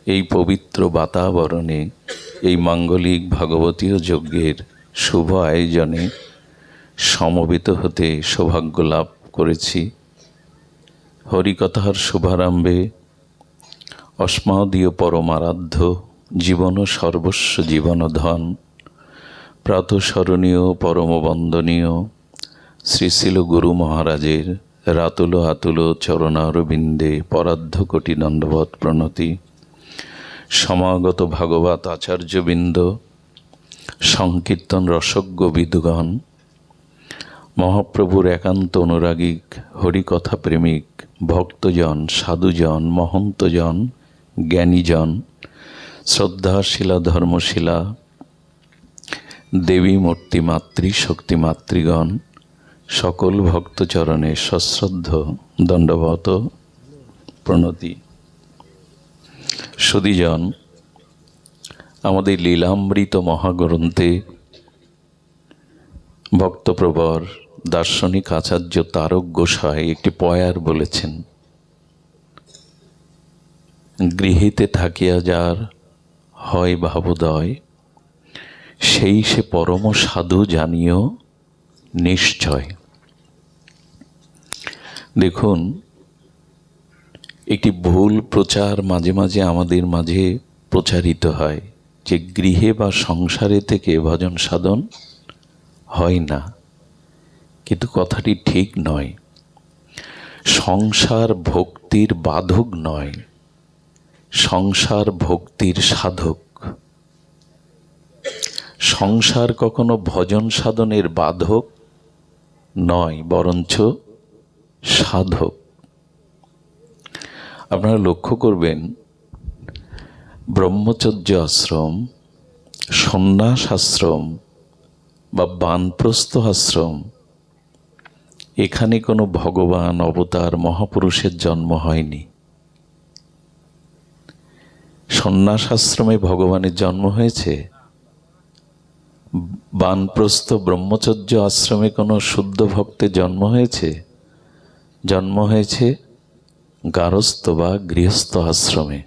এই পবিত্র বাতাবরণে এই মাঙ্গলিক ভাগবতীয় যজ্ঞের শুভ আয়োজনে সমবেত হতে সৌভাগ্য লাভ করেছি। হরিকথার শুভারম্ভে অস্মাদীয় পরমারাধ্য জীবন সর্বস্ব জীবনধন প্রাতঃস্মরণীয় পরমবন্দনীয় শ্রীশিল গুরু মহারাজের রাতুল আতুল চরণারবিন্দে পরার্ধ কোটি দণ্ডবৎ প্রণতি। সমাগত ভাগবত আচার্যবৃন্দ, সংকীর্তন রসজ্ঞ বিদুগণ, মহাপ্রভুর একান্ত অনুরাগিক হরিকথা প্রেমিক ভক্তজন, সাধুজন, মহন্তজন, জ্ঞানীজন, শ্রদ্ধাশীলা ধর্মশীলা দেবী মূর্তি মাতৃ শক্তি মাতৃগণ, সকল ভক্তচরণে সশ্রদ্ধ দণ্ডবত প্রণতি। সুধীজন, আমাদের লীলামৃত মহাগ্রন্থে ভক্তপ্রবর দার্শনিক আচার্য তারক গোসাই একটি পয়ার বলেছেন, গৃহীতে থাকিয়া যার হয় ভাবোদয়, সেই সে পরম সাধু জানিও নিশ্চয়। দেখুন, একটি ভুল প্রচার মাঝে মাঝে আমাদের মাঝে প্রচারিত হয় যে গৃহে বা সংসারে থেকে ভজন সাধন হয় না, কিন্তু কথাটি ঠিক নয়। সংসার ভক্তির বাধক নয়, সংসার ভক্তির সাধক। সংসার কখনো ভজন সাধনের বাধক নয়, বরঞ্চ সাধক। আপনারা লক্ষ্য করবেন, ব্রহ্মচর্য আশ্রম, সন্ন্যাস আশ্রম বা বানপ্রস্থ আশ্রম, এখানে কোনো ভগবান অবতার মহাপুরুষের জন্ম হয়নি। সন্ন্যাস আশ্রমে ভগবানের জন্ম হয়েছে, বানপ্রস্থ ব্রহ্মচর্য আশ্রমে কোনো শুদ্ধ ভক্তের জন্ম হয়েছে? জন্ম হয়েছে গারস্থ বা গৃহস্থ আশ্রমে।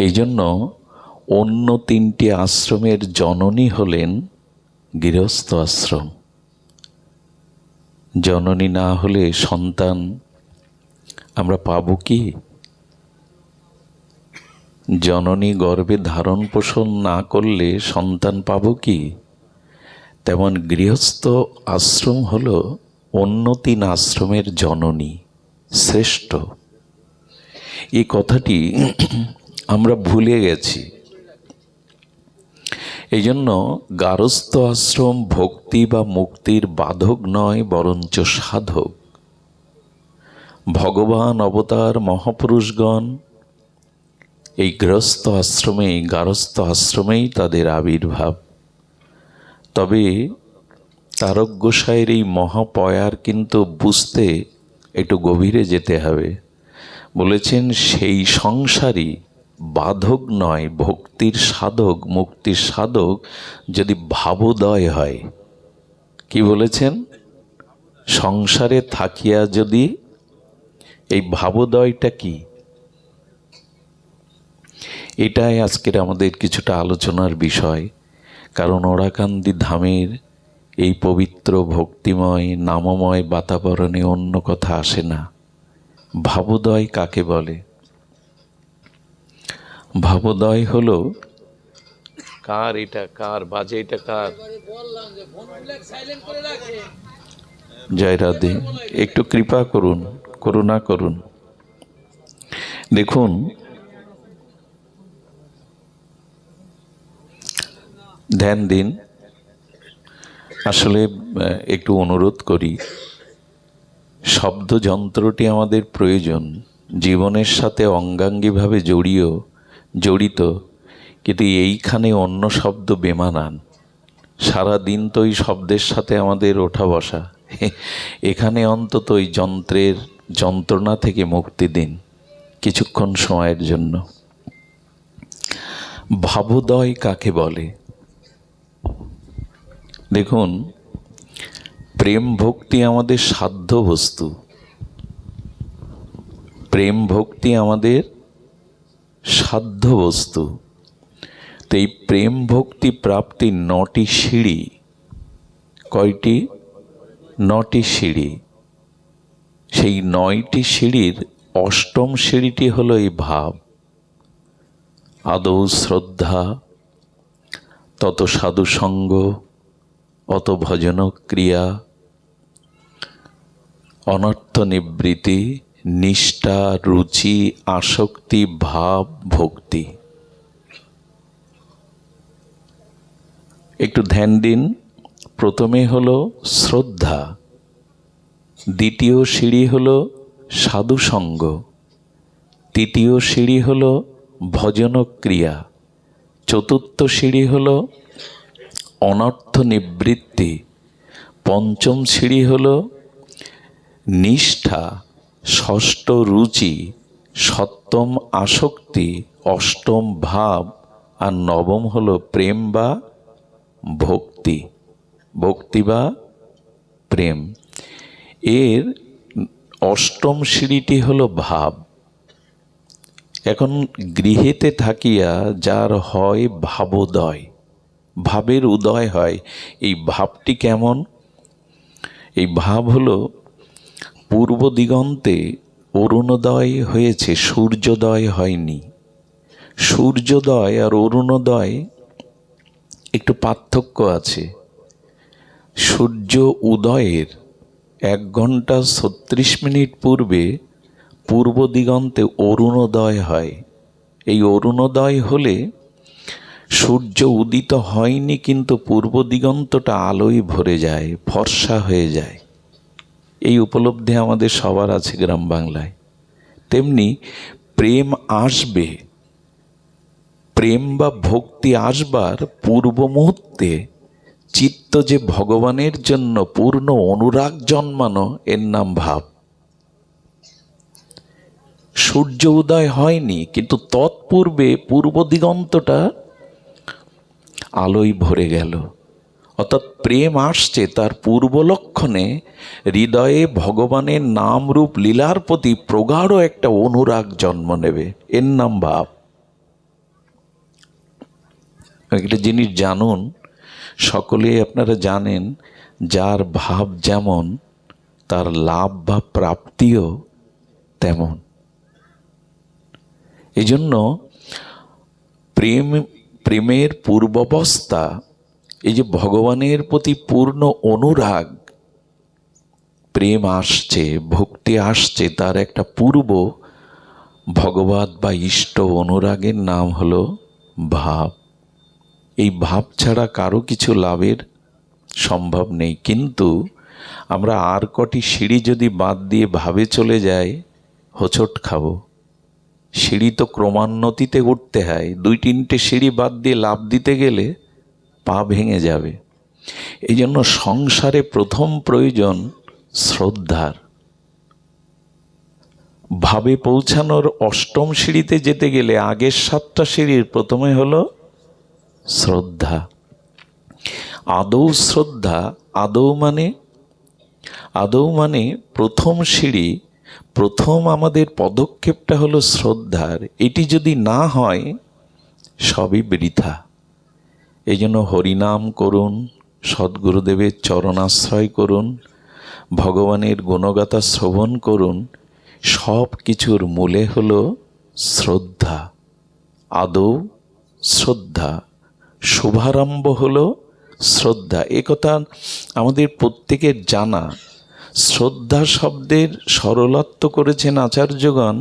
এই জন্য অন্য তিনটি আশ্রমের জননী হলেন গৃহস্থ আশ্রম। জননী না হলে সন্তান আমরা পাব কি? জননী গর্ভে ধারণ পোষণ না করলে সন্তান পাব কি? তেমন গৃহস্থ আশ্রম হল অন্য তিন আশ্রমের জননী, শ্রেষ্ঠ। এই কথাটি আমরা ভুলে গেছি। এই জন্য গারস্থ আশ্রম ভক্তি বা মুক্তির বাধক নয়, বরঞ্চ সাধক। ভগবান অবতার মহাপুরুষগণ এই গৃহস্থ আশ্রমেই, গারস্থ আশ্রমেই তাদের আবির্ভাব। তবে তারক গোসাইয়ের এই মহাপয়ার কিন্তু বুঝতে একটু গভীরে যেতে হবে। বলেছেন, সেই সংসারই বাধক নয়, ভক্তির সাধক, মুক্তির সাধক যদি ভাবোদয় হয়। কি বলেছেন? সংসারে থাকিয়া যদি, এই ভাবোদয়টা কি? এটাই আজকের আমাদের কিছুটা আলোচনার বিষয়। কারণ ওরাকান্দি ধামের এই পবিত্র ভক্তিময় নামময় বাতাবরণে অন্য কথা আসে না। ভাবোদয় কাকে বলে? ভাবোদয় হলো, কার এটা, কার বাজে, এটা কার? জয় রাধে, একটু কৃপা করুন, করুণা করুন। দেখুন, ধ্যান দিন। আসলে একটু অনুরোধ করি, শব্দযন্ত্রটি আমাদের প্রয়োজন, জীবনের সাথে অঙ্গাঙ্গিভাবে জড়িত, কিন্তু এইখানে অন্য শব্দ বেমানান। সারা দিন তো এই শব্দের সাথে আমাদের ওঠা বসা। এখানে অন্তত ওই যন্ত্রের যন্ত্রণা থেকে মুক্তি দিন কিছুক্ষণ সময়ের জন্য। ভাবোদয় কাকে বলে? দেখুন, প্রেম ভক্তি আমাদের সাধ্য বস্তু, প্রেম ভক্তি আমাদের সাধ্য বস্তু। তো এই প্রেম ভক্তি প্রাপ্তির 9টি সিঁড়ি। কয়টি? 9টি সিঁড়ি। সেই 9টি সিঁড়ির 8ম সিঁড়িটি হলো এই ভাব। আদৌ শ্রদ্ধা, তত সাধুসঙ্গ, অত ভজন ক্রিয়া, অনর্থ নিবৃত্তি, নিষ্ঠা, রুচি, আসক্তি, ভাব, ভক্তি। একটু ধ্যান দিন। প্রথমে হলো শ্রদ্ধা, দ্বিতীয় সিঁড়ি হলো সাধুসঙ্গ, তৃতীয় সিঁড়ি হলো ভজন ক্রিয়া, চতুর্থ সিঁড়ি হলো অনর্থ নিবৃত্তি, পঞ্চম সিঁড়ি হলো নিষ্ঠা, ষষ্ঠ রুচি, সপ্তম আসক্তি, অষ্টম ভাব, আর নবম হলো প্রেম বা ভক্তি। ভক্তি বা প্রেম। এর 8ম সিঁড়িটি হলো ভাব। এখন গৃহেতে থাকিয়া যার হয় ভাবোদয়, ভাবের উদয় হয়, এই ভাবটি কেমন? এই ভাব হলো পূর্ব দিগন্তে অরুণোদয় হয়েছে, সূর্যোদয় হয়নি। সূর্যোদয় আর অরুণোদয় একটু পার্থক্য আছে। সূর্য উদয়ের 1 ঘন্টা 36 মিনিট পূর্বে পূর্ব দিগন্তে অরুণোদয় হয়। এই অরুণোদয় হলে সূর্য উদিত হয়নি, কিন্তু পূর্ব দিগন্তটা আলোয় ভরে যায়, ফর্সা হয়ে যায়। এই উপলব্ধি আমাদের সবার আছে গ্রাম বাংলায়। তেমনি প্রেম আসবে, প্রেম বা ভক্তি আসবার পূর্ব মুহূর্তে চিত্ত যে ভগবানের জন্য পূর্ণ অনুরাগ জন্মানো, এর নাম ভাব। সূর্য উদয় হয়নি, কিন্তু তৎপূর্বে পূর্ব দিগন্তটা আলোয় ভরে গেল। অর্থাৎ প্রেম আসছে, তার পূর্ব লক্ষণে হৃদয়ে ভগবানের নাম রূপ লীলার প্রতি প্রগাঢ় একটা অনুরাগ জন্ম নেবে, এর নাম ভাব। একটা জিনিস জানুন, সকলেই আপনারা জানেন, যার ভাব যেমন তার লাভ বা প্রাপ্তিও তেমন। এই জন্য প্রেমের পূর্বাবস্থা, এই যে ভগবানের প্রতি পূর্ণ অনুরাগ, প্রেম আসছে, ভক্তি আসছে, তার একটা পূর্ব ভগবত বা ইষ্ট অনুরাগের নাম হলো ভাব। এই ভাব ছাড়া কারো কিছু লাভের সম্ভব নেই। কিন্তু আমরা আর কটি সিঁড়ি যদি বাদ দিয়ে ভাবে চলে যাই, হোঁচট খাবো। সিঁড়ি তো ক্রমান্বতিতে উঠতে হয়। 2-3টে সিঁড়ি বাদ দিয়ে লাফ দিতে গেলে পা ভেঙে যাবে। এই জন্য সংসারে প্রথম প্রয়োজন শ্রদ্ধার। ভাবে পৌঁছানোর 8ম সিঁড়িতে যেতে গেলে আগের 7টা সিঁড়ির প্রথমে হলো শ্রদ্ধা। আদৌ শ্রদ্ধা, আদৌ মানে প্রথম সিঁড়ি, প্রথম আমাদের পদক্ষেপটা হলো শ্রদ্ধার। এটি যদি না হয় সবই বৃথা। এই জন্য হরিনাম করুন, সদ্গুরুদেবের চরণাশ্রয় করুন, ভগবানের গুণগাথা শ্রবণ করুন। সব কিছুর মূলে হলো শ্রদ্ধা। আদৌ শ্রদ্ধা, শুভারম্ভ হলো শ্রদ্ধা। এ কথা আমাদের প্রত্যেকের জানা। শ্রদ্ধা শব্দের সরলত্ব করেছেন আচার্যগণ,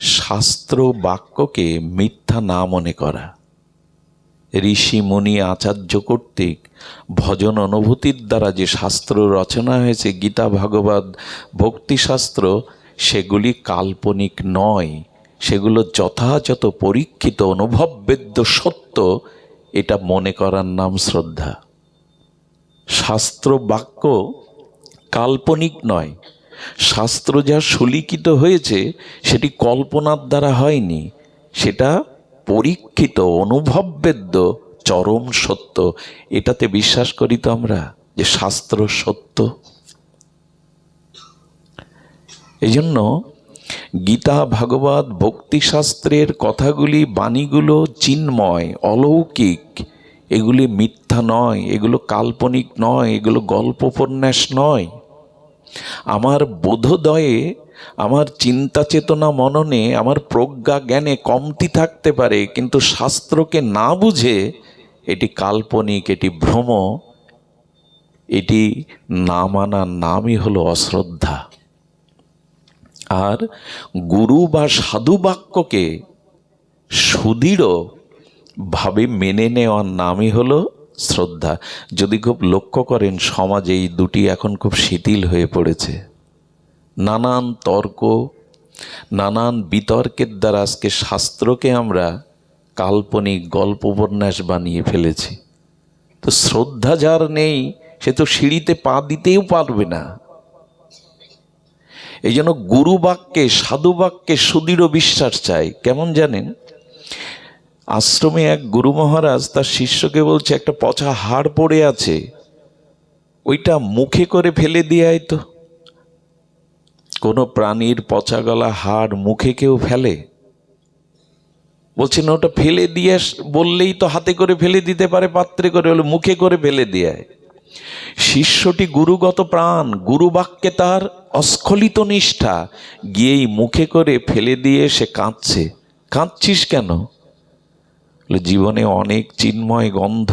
শাস্ত্র বাক্যকে মিথ্যা না মনে করা। ঋষি মুনি আচার্য কর্তৃক ভজন অনুভূতির দ্বারা যে শাস্ত্র রচনা হয়েছে, গীতা, ভাগবত, ভক্তিশাস্ত্র, সেগুলি কাল্পনিক নয়। সেগুলো যথাযথ পরীক্ষিত অনুভববেদ্য সত্য। এটা মনে করার নাম শ্রদ্ধা। শাস্ত্র বাক্য কাল্পনিক নয়। শাস্ত্র যা সুলিখিত হয়েছে সেটি কল্পনার দ্বারা হয়নি, সেটা পরীক্ষিত অনুভববেদ্য চরম সত্য। এটাতে বিশ্বাস করি তো আমরা যে শাস্ত্র সত্য। এই জন্য গীতা, ভাগবত, ভক্তিশাস্ত্রের কথাগুলি, বাণীগুলো চিন্ময়, অলৌকিক। এগুলি মিথ্যা নয়, এগুলো কাল্পনিক নয়, এগুলো গল্প উপন্যাস নয়। আমার বোধোদয়ে, আমার চিন্তা চেতনা মননে, আমার প্রজ্ঞা জ্ঞানে কমতি থাকতে পারে, কিন্তু শাস্ত্রকে না বুঝে এটি কাল্পনিক, এটি ভ্রম, এটি না মানার নামই হলো অশ্রদ্ধা। আর গুরু বা সাধু বাক্যকে সুদৃঢ়ভাবে মেনে নেওয়ার নামই হলো শ্রদ্ধা। যদি খুব লক্ষ্য করেন, সমাজে এই দুটি এখন খুব শিথিল হয়ে পড়েছে। নানান তর্ক, নানান বিতর্কের দ্বারা আজকে শাস্ত্রকে আমরা কাল্পনিক গল্প উপন্যাস বানিয়ে ফেলেছি। তো শ্রদ্ধা যার নেই, সে তো সিঁড়িতে পা দিতেও পারবে না। এই জন্য গুরু বাক্যে, সাধু বাক্যে সুদৃঢ় বিশ্বাস চাই। কেমন জানেন, আশ্রমে এক গুরু মহারাজ তার শিষ্যকে বলছে, একটা পচা হাড় পড়ে আছে, ওইটা মুখে করে ফেলে দিয়ে আয় তো। কোনো প্রাণীর পচা গলা হাড় মুখে কেউ ফেলে? বলছেন ওটা ফেলে দিয়ে বললেই তো হাতে করে ফেলে দিতে পারে, পাত্রে করে, হলে মুখে করে ফেলে দিয়ে আয়। শিষ্যটি গুরুগত প্রাণ, গুরু বাক্যে তার অস্খলিত নিষ্ঠা, গিয়েই মুখে করে ফেলে দিয়ে সে কাঁদছে। কাঁদছিস কেন? জীবনে অনেক চিন্ময় গন্ধ,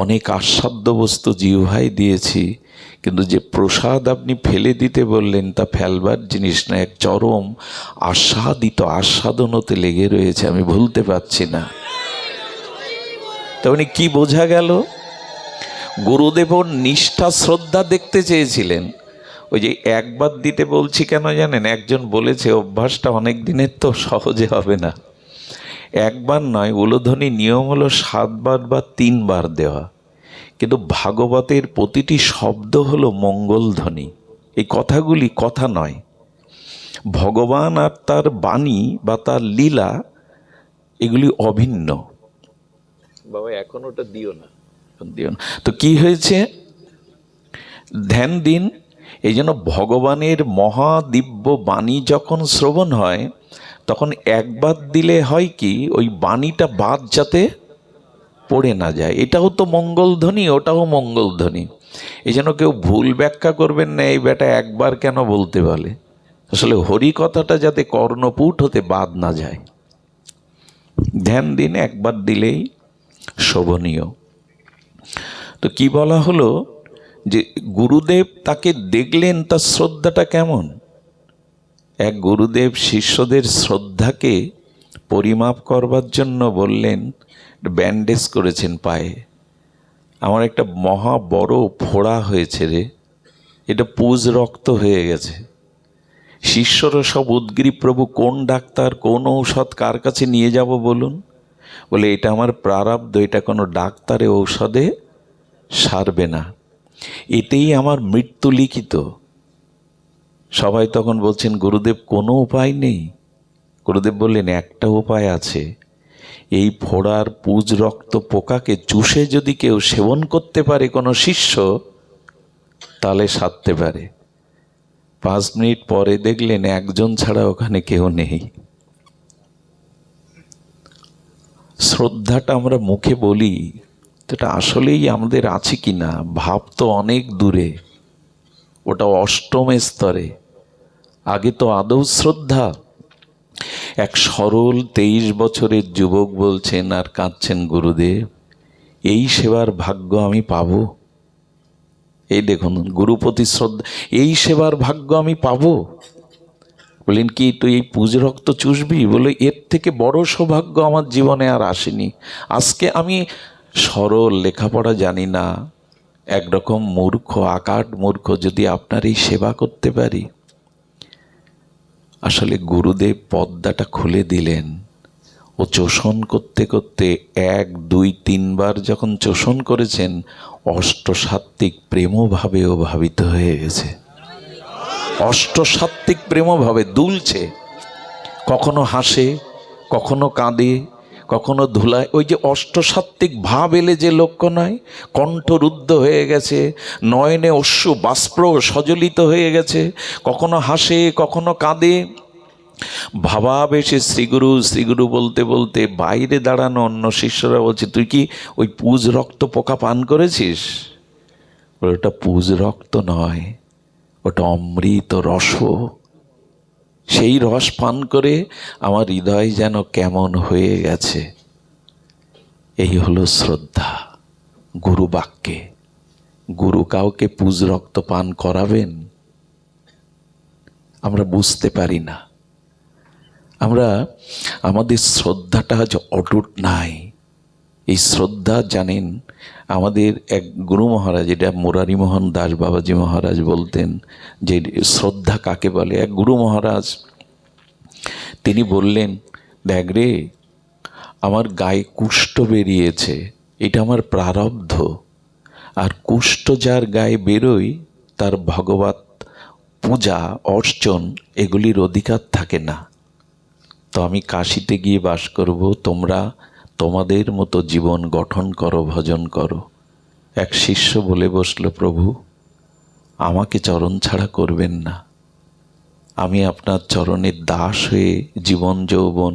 অনেক আস্বাদ্য বস্তু জিহ্বায় দিয়েছি, কিন্তু যে প্রসাদ আপনি ফেলে দিতে বললেন তা ফেলবার জিনিস না, এক চরম আস্বাদনতে লেগে রয়েছে, আমি ভুলতে পারছি না। তেমনি কি বোঝা গেল? গুরুদেব নিষ্ঠা শ্রদ্ধা দেখতে চেয়েছিলেন। ওই যে একবার দিতে বলছি কেন জানেন? একজন বলেছে অভ্যাসটা অনেক দিনের তো সহজে হবে না। একবার নয়, উলোধ্বনি নিয়ম হলো 7 বার বা 3 বার দেওয়া, কিন্তু ভাগবতের প্রতিটি শব্দ হলো মঙ্গলধ্বনি। এই কথাগুলি কথা নয়, ভগবান আর তার বাণী বা তার লীলা, এগুলি অভিন্ন। বাবা এখন ওটা দিও না। তো কি হয়েছে? ধ্যান দিন। এই জন্য ভগবানের মহাদিব্য বাণী যখন শ্রবণ হয়, তখন একবার দিলে হয় কি, ওই বাণীটা বাদ যাতে পড়ে না যায়। এটাও তো মঙ্গলধ্বনি, ওটাও মঙ্গলধ্বনি। এই জন্য কেউ ভুল ব্যাখ্যা করবেন না, এই বেটা একবার কেন বলতে বলে। আসলে হরি কথাটা যাতে কর্ণপুট হতে বাদ না যায়। ধ্যান দিন, একবার দিলেই শোভনীয়। তো কি বলা হলো যে গুরুদেব তাকে দেখলেন, তার শ্রদ্ধাটা কেমন। এক গুরুদেব শিষ্যদের শ্রদ্ধাকে পরিমাপ করবার জন্য বললেন, ব্যান্ডেজ করেছেন পায়ে। আমার একটা মহা বড় ফোড়া হয়েছে রে, এটা পুজ রক্ত হয়ে গেছে। শিষ্যরা সব উদ্গ্রীব, প্রভু কোন ডাক্তার, কোন ঔষধ কার কাছে নিয়ে যাব বলুন। বলে এটা আমার প্রারব্ধ, এটা কোনো ডাক্তারে ঔষধে সারবে না, এতেই আমার মৃত্যু লিখিত। সবাই তখন বলছেন, গুরুদেব কোনো উপায় নেই? গুরুদেব বললেন, একটা উপায় আছে। এই ফোড়ার পুজ রক্ত পোকাকে চুষে যদি কেউ সেবন করতে পারে কোনো শিষ্য, তাহলে সারতে পারে। 5 মিনিট পরে দেখলেন একজন ছাড়া ওখানে কেউ নেই। শ্রদ্ধাটা আমরা মুখে বলি, এটা আসলেই আমাদের আছে কি না? ভাব তো অনেক দূরে, ওটা 8ম স্তরে। আগে তো আদৌ শ্রদ্ধা। এক সরল 23 বছরের যুবক বলছেন আর কাঁদছেন, গুরুদেব এই সেবার ভাগ্য আমি পাবো? এই দেখুন, গুরুপতি শ্রদ্ধা, এই সেবার ভাগ্য আমি পাবো? বললেন, কি তুই এই পুজ রক্ত চুষবি? বলে, এর থেকে বড় সৌভাগ্য আমার জীবনে আর আসেনি। আজকে আমি সরল, লেখাপড়া জানি না, একরকম মূর্খ, আকাট মূর্খ, যদি আপনার এই সেবা করতে পারি। আসলে গুরুদেব পর্দাটা খুলে দিলেন। ও চোষণ করতে করতে 1, 2, 3 বার যখন চোষণ করেছেন, অষ্টসাত্ত্বিক প্রেমভাবেও ভাবিত হয়ে গেছে। অষ্টসাত্ত্বিক প্রেমভাবে দুলছে, কখনো হাসে, কখনো কাঁদে, কখনো ধুলায়, ওই যে অষ্টসাত্ত্বিক ভাব এলে যে লক্ষ্য নয়, কণ্ঠরুদ্ধ হয়ে গেছে, নয়নে অশ্রু বাষ্প সজলিত হয়ে গেছে, কখনো হাসে কখনো কাঁদে, ভাবাবেশে শ্রীগুরু শ্রীগুরু বলতে বলতে বাইরে দাঁড়ানো অন্য শিষ্যরা বলছে, তুই কি ওই পুজ রক্ত পোকা পান করেছিস? ওটা পুজ রক্ত নয়, ওটা অমৃত রস। সেই রস পান করে আমার হৃদয় যেন কেমন হয়ে গেছে। এই হলো শ্রদ্ধা গুরু বাক্যে। গুরু কাউকে পুজ রক্ত পান করাবেন? আমরা বুঝতে পারি না। আমরা আমাদের শ্রদ্ধাটা আজ অটুট নাই। এই শ্রদ্ধা জানেন, আমাদের এক গুরু মহারাজ, এটা মুরারি মোহন দাস বাবাজি মহারাজ বলতেন যে শ্রদ্ধা কাকে বলে। এক গুরু মহারাজ তিনি বললেন, দেখ রে, আমার গায়ে কুষ্ঠ বেরিয়েছে, এটা আমার প্রারব্ধ। আর কুষ্ঠ যার গায়ে বেরোয় তার ভগবত পূজা অর্চন এগুলির অধিকার থাকে না। তো আমি কাশীতে গিয়ে বাস করব, তোমরা তোমাদের মতো জীবন গঠন করো, ভজন করো। এক শিষ্য বলে বসল, প্রভু আমাকে চরণ ছাড়া করবেন না, আমি আপনার চরণের দাস হয়ে জীবন যৌবন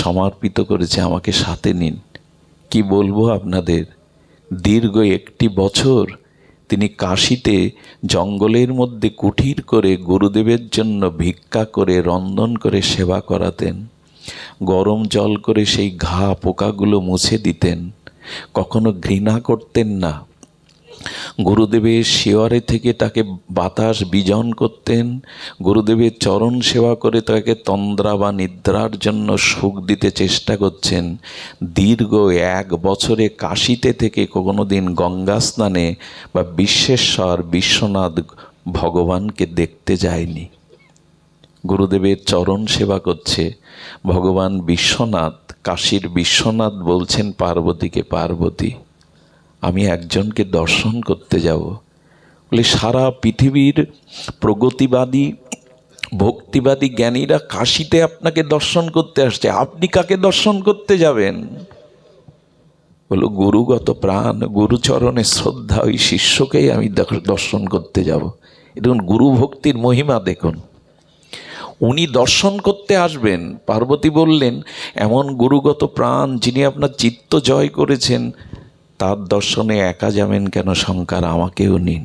সমর্পিত করেছি, আমাকে সাথে নিন। কি বলবো আপনাদের, দীর্ঘ 1 বছর তিনি কাশীতে জঙ্গলের মধ্যে কুঠির করে গুরুদেবের জন্য ভিক্ষা করে রন্ধন করে সেবা করাতেন। গরম জল করে সেই ঘা পোকাগুলো মুছে দিতেন, কখনো ঘৃণা করতেন না। গুরুদেবের শিয়রে থেকে তাকে বাতাস বিজন করতেন, গুরুদেবের চরণ সেবা করে তাকে তন্দ্রা বা নিদ্রার জন্য সুখ দিতে চেষ্টা করছেন। দীর্ঘ 1 বছরে কাশীতে থেকে কোনো দিন গঙ্গা স্নানে বা বিশ্বেশ্বর বিশ্বনাথ ভগবানকে দেখতে যায়নি। গুরুদেবের চরণ সেবা করছে। ভগবান বিশ্বনাথ, কাশীর বিশ্বনাথ বলছেন পার্বতীকে, পার্বতী আমি একজনকে দর্শন করতে যাব। বলে সারা পৃথিবীর প্রগতিবাদী ভক্তিবাদী জ্ঞানীরা কাশীতে আপনাকে দর্শন করতে আসছে, আপনি কাকে দর্শন করতে যাবেন? বলো গুরুগত প্রাণ, গুরুচরণে শ্রদ্ধা, ওই শিষ্যকেই আমি দর্শন করতে যাব। দেখুন গুরু ভক্তির মহিমা দেখুন। উনি দর্শন করতে আসবেন। পার্বতী বললেন, এমন গুরুগত প্রাণ যিনি আপনার চিত্ত জয় করেছেন, তার দর্শনে একা যাবেন কেন শঙ্কর, আমাকেও নিন।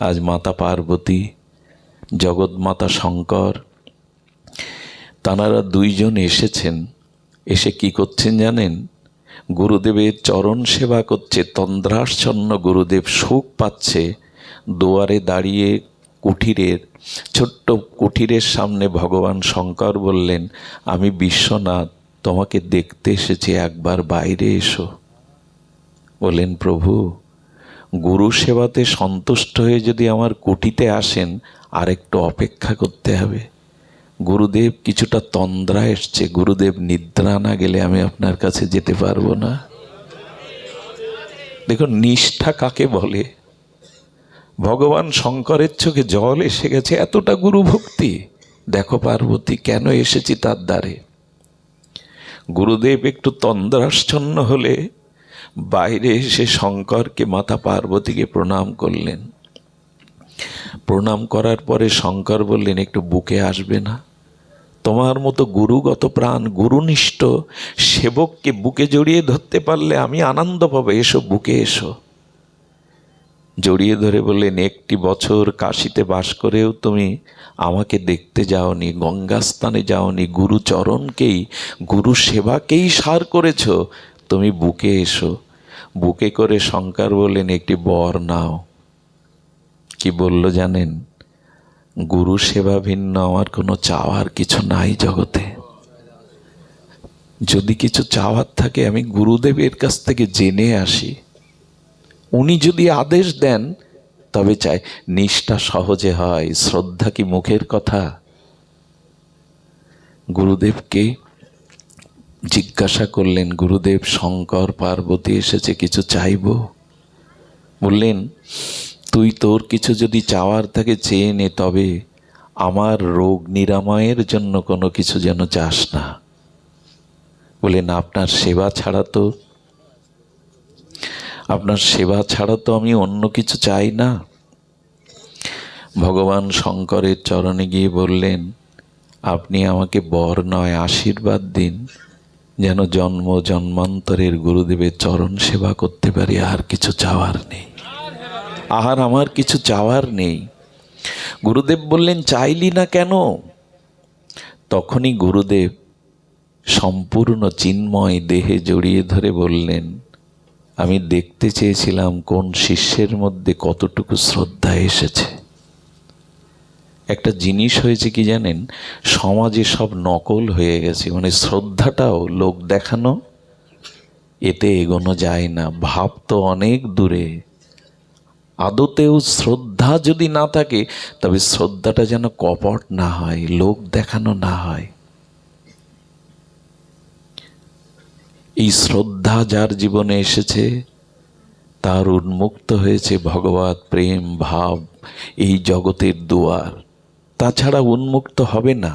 আজ মাতা পার্বতী, জগৎমাতা শঙ্কর, তাঁরা 2 জন এসেছেন। এসে কি করছেন জানেন? গুরুদেবের চরণ সেবা করছে, তন্দ্রাচ্ছন্ন গুরুদেব সুখ পাচ্ছে। দুয়ারে দাঁড়িয়ে কুঠিরের, ছোট্ট কুঠিরের সামনে ভগবান শঙ্কর বললেন, আমি বিশ্বনাথ তোমাকে দেখতে এসেছি, একবার বাইরে এসো। বলেন, প্রভু গুরু সেবাতে সন্তুষ্ট হয়ে যদি আমার কুটিতে আসেন, আর একটু অপেক্ষা করতে হবে। গুরুদেব কিছুটা তন্দ্রা এসছে, গুরুদেব নিদ্রা না গেলে আমি আপনার কাছে যেতে পারবো না। দেখুন নিষ্ঠা কাকে বলে। ভগবান শঙ্করের চোখে জল এসে গেছে, এতটা গুরু ভক্তি। দেখো পার্বতী কেন এসেছি তার দ্বারে। গুরুদেব একটু তন্দ্রাচ্ছন্ন হলে বাইরে এসে শঙ্করকে, মাতা পার্বতীকে প্রণাম করলেন। প্রণাম করার পরে শঙ্কর বললেন, একটু বুকে আসবে না? তোমার মতো গুরুগত প্রাণ, গুরুনিষ্ঠ সেবককে বুকে জড়িয়ে ধরতে পারলে আমি আনন্দ পাবো, এসো বুকে এসো। জড়িয়ে ধরে বললেন, 1 বছর কাশীতে বাস করেও তুমি আমাকে দেখতে যাওনি, গঙ্গাস্থানে যাওনি, গুরুচরণকেই, গুরু সেবাকেই সার করেছ, তুমি বুকে এসো। বুকে করে শঙ্কর বললেন, একটি বর নাও। কি বলল জানেন? গুরু সেবা ভিন্ন আমার কোনো চাওয়ার কিছু নাই জগতে। যদি কিছু চাওয়ার থাকে আমি গুরুদেবের কাছ থেকে জেনে আসি, উনি যদি আদেশ দেন তবে চাই। নিষ্ঠা সহজে হয়, শ্রদ্ধা কি মুখের কথা? গুরুদেবকে জিজ্ঞাসা করলেন, গুরুদেব শঙ্কর পার্বতী এসেছে, কিছু চাইব? বললেন, তুই তোর কিছু যদি চাওয়ার থাকে চেয়ে নে, তবে আমার রোগ নিরাময়ের জন্য কোনো কিছু যেন চাস না। বলেন আপনার সেবা ছাড়া তো আমি অন্য কিছু চাই না। ভগবান শঙ্করের চরণে গিয়ে বললেন, আপনি আমাকে বর নয় আশীর্বাদ দিন, যেন জন্ম জন্মান্তরের গুরুদেবের চরণ সেবা করতে পারি। আর কিছু চাওয়ার নেই, আমার কিছু চাওয়ার নেই। গুরুদেব বললেন, চাইলি না কেন? তখনই গুরুদেব সম্পূর্ণ চিন্ময় দেহে জড়িয়ে ধরে বললেন, আমি দেখতে চেয়েছিলাম কোন শিষ্যের মধ্যে কতটুকু শ্রদ্ধা এসেছে। একটা জিনিস হয়েছে কি জানেন, সমাজে সব নকল হয়ে গেছে, মানে শ্রদ্ধাটাও লোক দেখানো, এতে এগোনো যায় না। ভাব তো অনেক দূরে। আদতেও শ্রদ্ধা যদি না থাকে, তবে শ্রদ্ধাটা যেন কপট না হয়, লোক দেখানো না হয়। এই শ্রদ্ধা যার জীবনে এসেছে, তার উন্মুক্ত হয়েছে ভগবৎ প্রেম ভাব, এই জগতের দুয়ার। তাছাড়া উন্মুক্ত হবে না।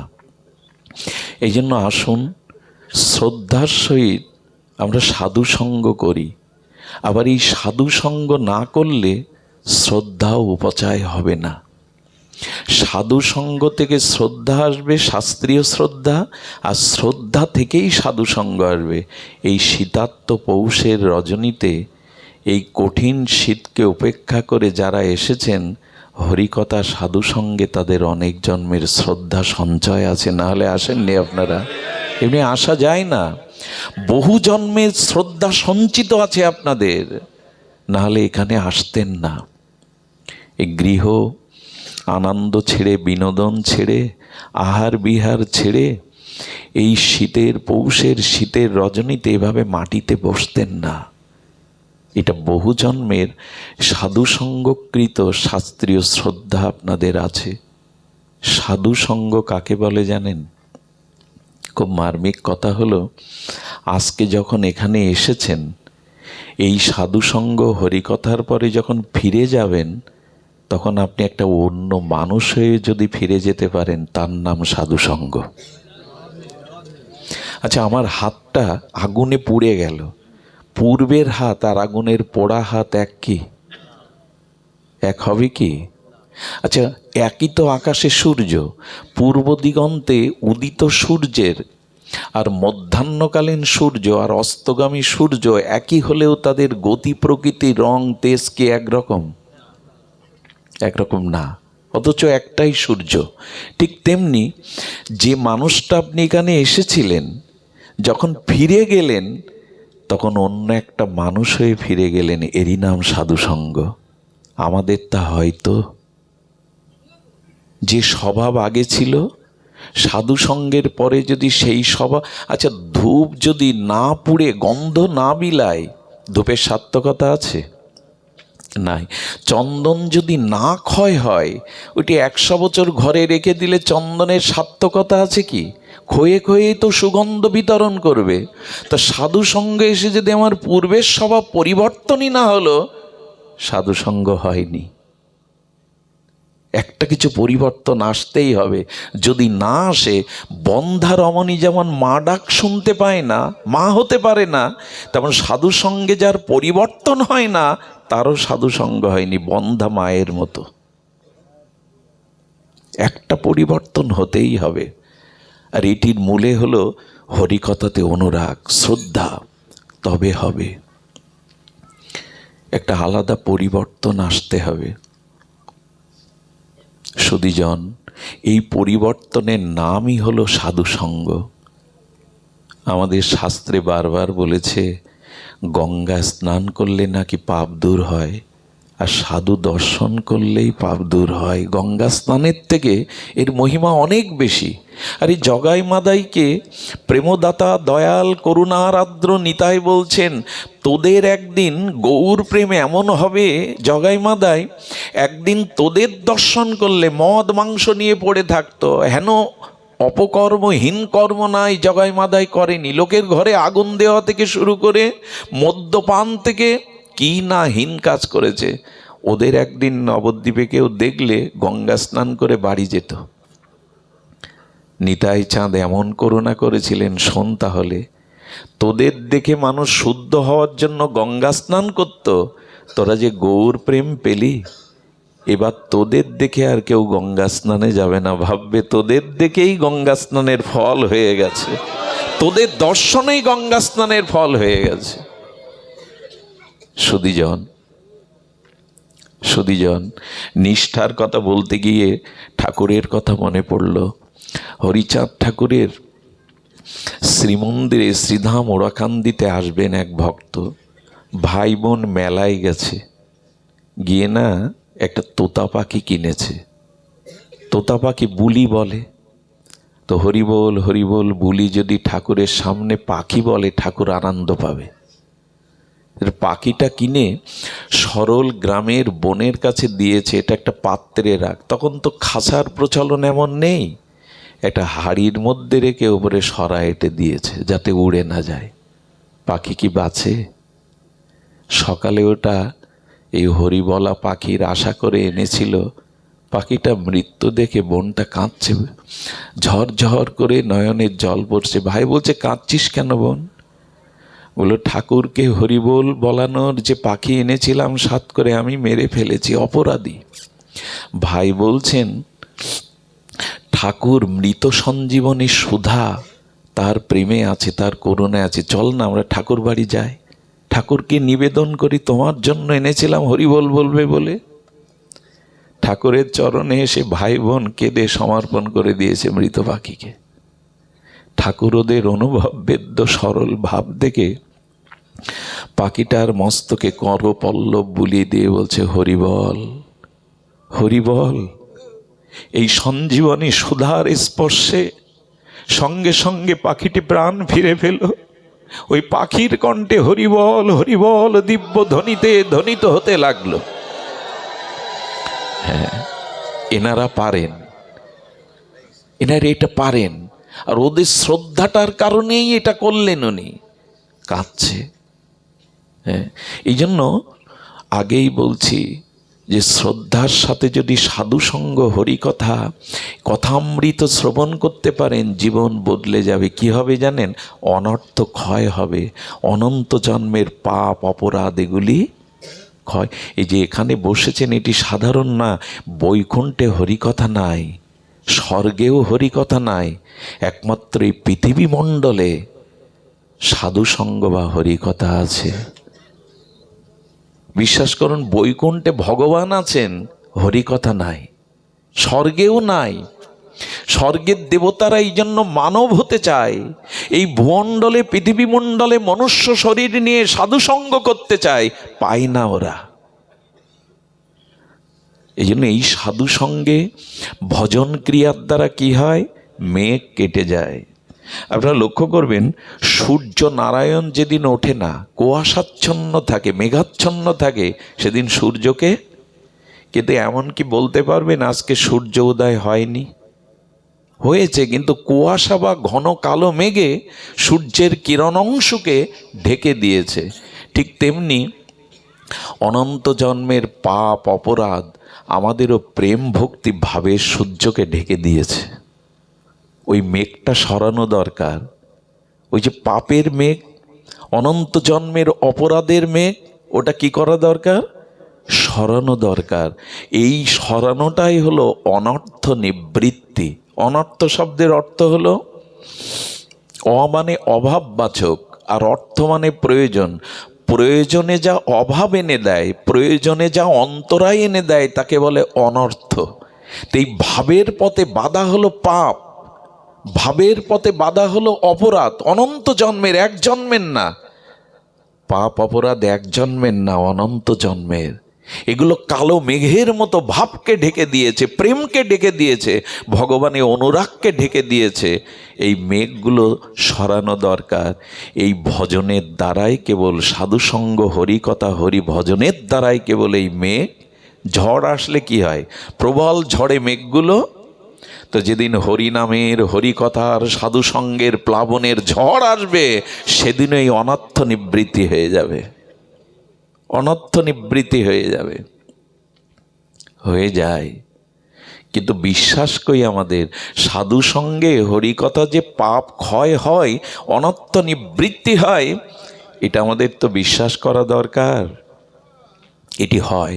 এই জন্য আসুন শ্রদ্ধার সহিত আমরা সাধু সঙ্গ করি। আবার এই সাধু সঙ্গ না করলে শ্রদ্ধাও উপচয় হবে না। সাধু সঙ্গ থেকে শ্রদ্ধা আসবে, শাস্ত্রীয় শ্রদ্ধা, আর শ্রদ্ধা থেকেই সাধু সঙ্গ আসবে। এই শীতার্ত পৌষের রজনীতে এই কঠিন শীতকে উপেক্ষা করে যারা এসেছেন হরিকথা সাধু সঙ্গে, তাদের অনেক জন্মের শ্রদ্ধা সঞ্চয় আছে, না হলে আসেননি আপনারা। এমনি আসা যায় না। বহু জন্মের শ্রদ্ধা সঞ্চিত আছে আপনাদের, না হলে এখানে আসতেন না। এই গৃহ আনন্দ ছেড়ে, বিনোদন ছেড়ে, আহার বিহার ছেড়ে এই শীতের পৌষের শীতের রজনীতে এভাবে মাটিতে বসতেন না। এটা বহু জন্মের সাধু সঙ্গকৃত শাস্ত্রীয় শ্রদ্ধা আপনাদের আছে। সাধু সঙ্গ কাকে বলে জানেন? খুব মার্মিক কথা হলো, আজকে যখন এখানে এসেছেন, এই সাধু সঙ্গ হরিকথার পরে যখন ফিরে যাবেন, তখন আপনি একটা অন্য মানুষ হয়ে যদি ফিরে যেতে পারেন, তার নাম সাধু সঙ্গ। আচ্ছা, আমার হাতটা আগুনে পুড়ে গেল, পূর্বের হাত আর আগুনের পোড়া হাত এক হবে কি? আচ্ছা, একই তো আকাশে সূর্য, পূর্ব দিগন্তে উদিত সূর্যের আর মধ্যাহ্নকালীন সূর্য আর অস্তগামী সূর্য একই হলেও তাদের গতি, প্রকৃতি, রং, তেজ কি একরকম না, অথচ একটাই সূর্য। ঠিক তেমনি যে মানুষটা আপনি এখানে এসেছিলেন, যখন ফিরে গেলেন তখন অন্য একটা মানুষ হয়ে ফিরে গেলেন, এরই নাম সাধুসঙ্গ। আমাদের তা হয়তো যে স্বভাব আগে ছিল, সাধুসঙ্গের পরে যদি সেই স্বভাব, আচ্ছা ধূপ যদি না পুড়ে গন্ধ না বিলায়, ধূপের সার্থকতা আছে? নাই। চন্দন যদি না ক্ষয় হয়, ওইটি 100 বছর ঘরে রেখে দিলে চন্দনের সার্থকতা আছে কি? ক্ষয়ে ক্ষয়েই তো সুগন্ধ বিতরণ করবে। তা সাধু সঙ্গে এসে যদি আমার পূর্বের স্বভাব পরিবর্তনই না হলো, সাধু সঙ্গ হয়নি। একটা কিছু পরিবর্তন আসতেই হবে। যদি না আসে, বন্ধা রমণী যেমন মা ডাক শুনতে পায় না, মা হতে পারে না, তেমন সাধু সঙ্গে যার পরিবর্তন হয় না, তারও সাধু সঙ্গ হয়নি, বন্ধা মায়ের মতো। একটা পরিবর্তন হতেই হবে। আর এটির মূলে হলো হরিকথাতে অনুরাগ, শ্রদ্ধা, তবে হবে। একটা আলাদা পরিবর্তন আসতে হবে। সুধীজন, এই পরিবর্তনের নামই হলো সাধুসঙ্গ। আমাদের শাস্ত্রে বারবার বলেছে, গঙ্গা স্নান করলে নাকি পাপ দূর হয়, আর সাধু দর্শন করলেই পাপ দূর হয়। গঙ্গা স্নানের থেকে এর মহিমা অনেক বেশি। আর এই জগাই মাদাইকে প্রেমদাতা দয়াল করুণার আর্দ্র নিতাই বলছেন, তোদের একদিন গৌর প্রেম এমন হবে জগাই মাদাই, একদিন তোদের দর্শন করলে মদ মাংস নিয়ে পড়ে থাকতো, হেন অপকর্মহীন কর্ম নাই জগাই মাদাই করেনি। লোকের ঘরে আগুন দেওয়া থেকে শুরু করে মদ্যপান থেকে কি না হীন কাজ করেছে। ওদের একদিন নবদ্বীপে কেউ দেখলে গঙ্গা স্নান করে বাড়ি যেত। নিতাই চাঁদ এমন করুণা করেছিলেন, শোন তাহলে। তোদের দেখে মানুষ শুদ্ধ হওয়ার জন্য গঙ্গা স্নান করত, তোরা যে গৌর প্রেম পেলি, এবার তোদের দেখে আর কেউ গঙ্গা স্নানে যাবে না, ভাববে তোদের দেখেই গঙ্গা স্নানের ফল হয়ে গেছে, তোদের দর্শনেই গঙ্গা স্নানের ফল হয়ে গেছে। সুধীজন, নিষ্ঠার কথা বলতে গিয়ে ঠাকুরের কথা মনে পড়ল। হরিচাঁদ ঠাকুরের শ্রীমন্দিরে শ্রীধাম ওরাকান্দিতে আসবেন এক ভক্ত, ভাই বোন মেলায় গেছে, গিয়ে না একটা তোতা পাখি কিনেছে। তোতা পাখি বুলি বলে, তো হরিবোল হরিবোল বুলি যদি ঠাকুরের সামনে পাখি বলে, ঠাকুর আনন্দ পাবে। পাখিটা কিনে সরল গ্রামের বোনের কাছে দিয়েছে, এটা একটা পাত্রে রাখ। তখন তো খাঁচার প্রচলন এমন নেই, একটা হাড়ির মধ্যে রেখে ওপরে সরা এঁটে দিয়েছে যাতে উড়ে না যায়। পাখি কি বাঁচে? সকালে ওটা এই হরিবলা পাখির আশা করে এনেছিল। পাখিটা মৃত্যু দেখে বোনটা কাঁদছে, ঝরঝর করে নয়নের জল পড়ছে। ভাই বলছে, কাঁদছিস কেন বোন? বলল, ঠাকুরকে হরিবোল বলানোর যে পাখি এনেছিলাম সাত করে আমি মেরে ফেলেছি, অপরাধী। ভাই বলছেন, ঠাকুর মৃত সঞ্জীবনী সুধা তার প্রেমে আছে, তার করুণায় আছে, চল না আমরা ঠাকুর বাড়ি যাই, ঠাকুরকে নিবেদন করি, তোমার জন্য এনেছিলাম হরিবোল বলবে বলে। ঠাকুরের চরণে এসে ভাই বোন কেঁদে সমর্পণ করে দিয়েছে মৃত পাখিকে। ঠাকুর ওদের অনুভব বেদ্য সরল ভাব দেখে পাখিটার মস্তকে করপল্লব বুলিয়ে দিয়ে বলছে, হরিবল হরিবল। এই সঞ্জীবনী সুধার স্পর্শে সঙ্গে সঙ্গে পাখিটি প্রাণ ফিরে পেল। ওই পাখির কণ্ঠে হরিবল হরিবল দিব্য ধ্বনিতে ধ্বনিত হতে লাগলো। হ্যাঁ, এনারা পারেন, এনারা এটা পারেন, আর ওদের শ্রদ্ধাটার কারণেই এটা করলেন। উনি কাঁদছে। হ্যাঁ, এই জন্য আগেই বলছি যে শ্রদ্ধার সাথে যদি সাধুসঙ্গ হরিকথা কথামৃত শ্রবণ করতে পারেন, জীবন বদলে যাবে। কি হবে জানেন? অনর্থ ক্ষয় হবে, অনন্ত জন্মের পাপ অপরাধ এগুলি ক্ষয়। এই যে এখানে বসেছেন, এটি সাধারণ না। বৈকুণ্ঠে হরিকথা নাই, স্বর্গেও হরিকথা নাই, একমাত্র এই পৃথিবী মণ্ডলে সাধুসঙ্গ বা হরিকথা আছে। বিশ্বাস করুন, বৈকুণ্ঠে ভগবান আছেন, হরিকথা নাই, স্বর্গেও নাই। স্বর্গের দেবতারা এই জন্য মানব হতে চায়, এই ভূমণ্ডলে পৃথিবী মণ্ডলে মনুষ্য শরীর নিয়ে সাধুসঙ্গ করতে চায়, পায় না ওরা। এই জন্য এই সাধুসঙ্গে ভজন ক্রিয়ার দ্বারা কি হয়? মেঘ কেটে যায়। আপনারা লক্ষ্য করবেন, সূর্য নারায়ণ যেদিন ওঠে না, কুয়াশাচ্ছন্ন থাকে, মেঘাচ্ছন্ন থাকে, সেদিন সূর্যকে কিন্তু এমনকি বলতে পারবেন আজকে সূর্য উদয় হয়নি, হয়েছে, কিন্তু কুয়াশা বা ঘন কালো মেঘে সূর্যের কিরণ অংশকে ঢেকে দিয়েছে। ঠিক তেমনি অনন্ত জন্মের পাপ অপরাধ আমাদেরও প্রেম ভক্তি ভাবের সূর্যকে ঢেকে দিয়েছে। ওই মেঘটা সরানো দরকার। ওই যে পাপের মেঘ, অনন্ত জন্মের অপরাধের মেঘ, ওটা কি করা দরকার? সরানো দরকার। এই সরানোটাই হলো অনর্থ নিবৃত্তি। অনর্থ শব্দের অর্থ হলো, মানে অভাববাচক, আর অর্থ মানে প্রয়োজন। প্রয়োজনে যা অভাব এনে দেয়, প্রয়োজনে যা অন্তরায় এনে দেয়, তাকে বলে অনর্থ। তো এই ভাবের পথে বাধা হলো পাপ, ভাবের পথে বাধা হলো অপরাধ। অনন্ত জন্মের, এক জন্মের না। পাপ অপরাধ এক জন্মের না, অনন্ত জন্মের। এগুলো কালো মেঘের মতো ভাবকে ঢেকে দিয়েছে, প্রেমকে ঢেকে দিয়েছে, ভগবানের অনুরাগকে ঢেকে দিয়েছে। এই মেঘগুলো সরানো দরকার। এই ভজনের দ্বারাই কেবল, সাধুসঙ্গ হরিকথা হরি ভজনের দ্বারাই কেবল এই মেঘ। ঝড় আসলে কি হয়? প্রবল ঝড়ে মেঘগুলো, তো যেদিন হরিনামের হরিকথার সাধুসঙ্গের প্লাবনের ঝড় আসবে, সেদিন এই অনর্থ নিবৃত্তি হয়ে যাবে, অনর্থ নিবৃত্তি হয়ে যাবে, হয়ে যায়। কিন্তু বিশ্বাস করি আমাদের সাধু সঙ্গে হরিকথা যে পাপ ক্ষয় হয়, অনত্য নিবৃত্তি হয়, এটা আমাদের তো বিশ্বাস করা দরকার। এটি হয়।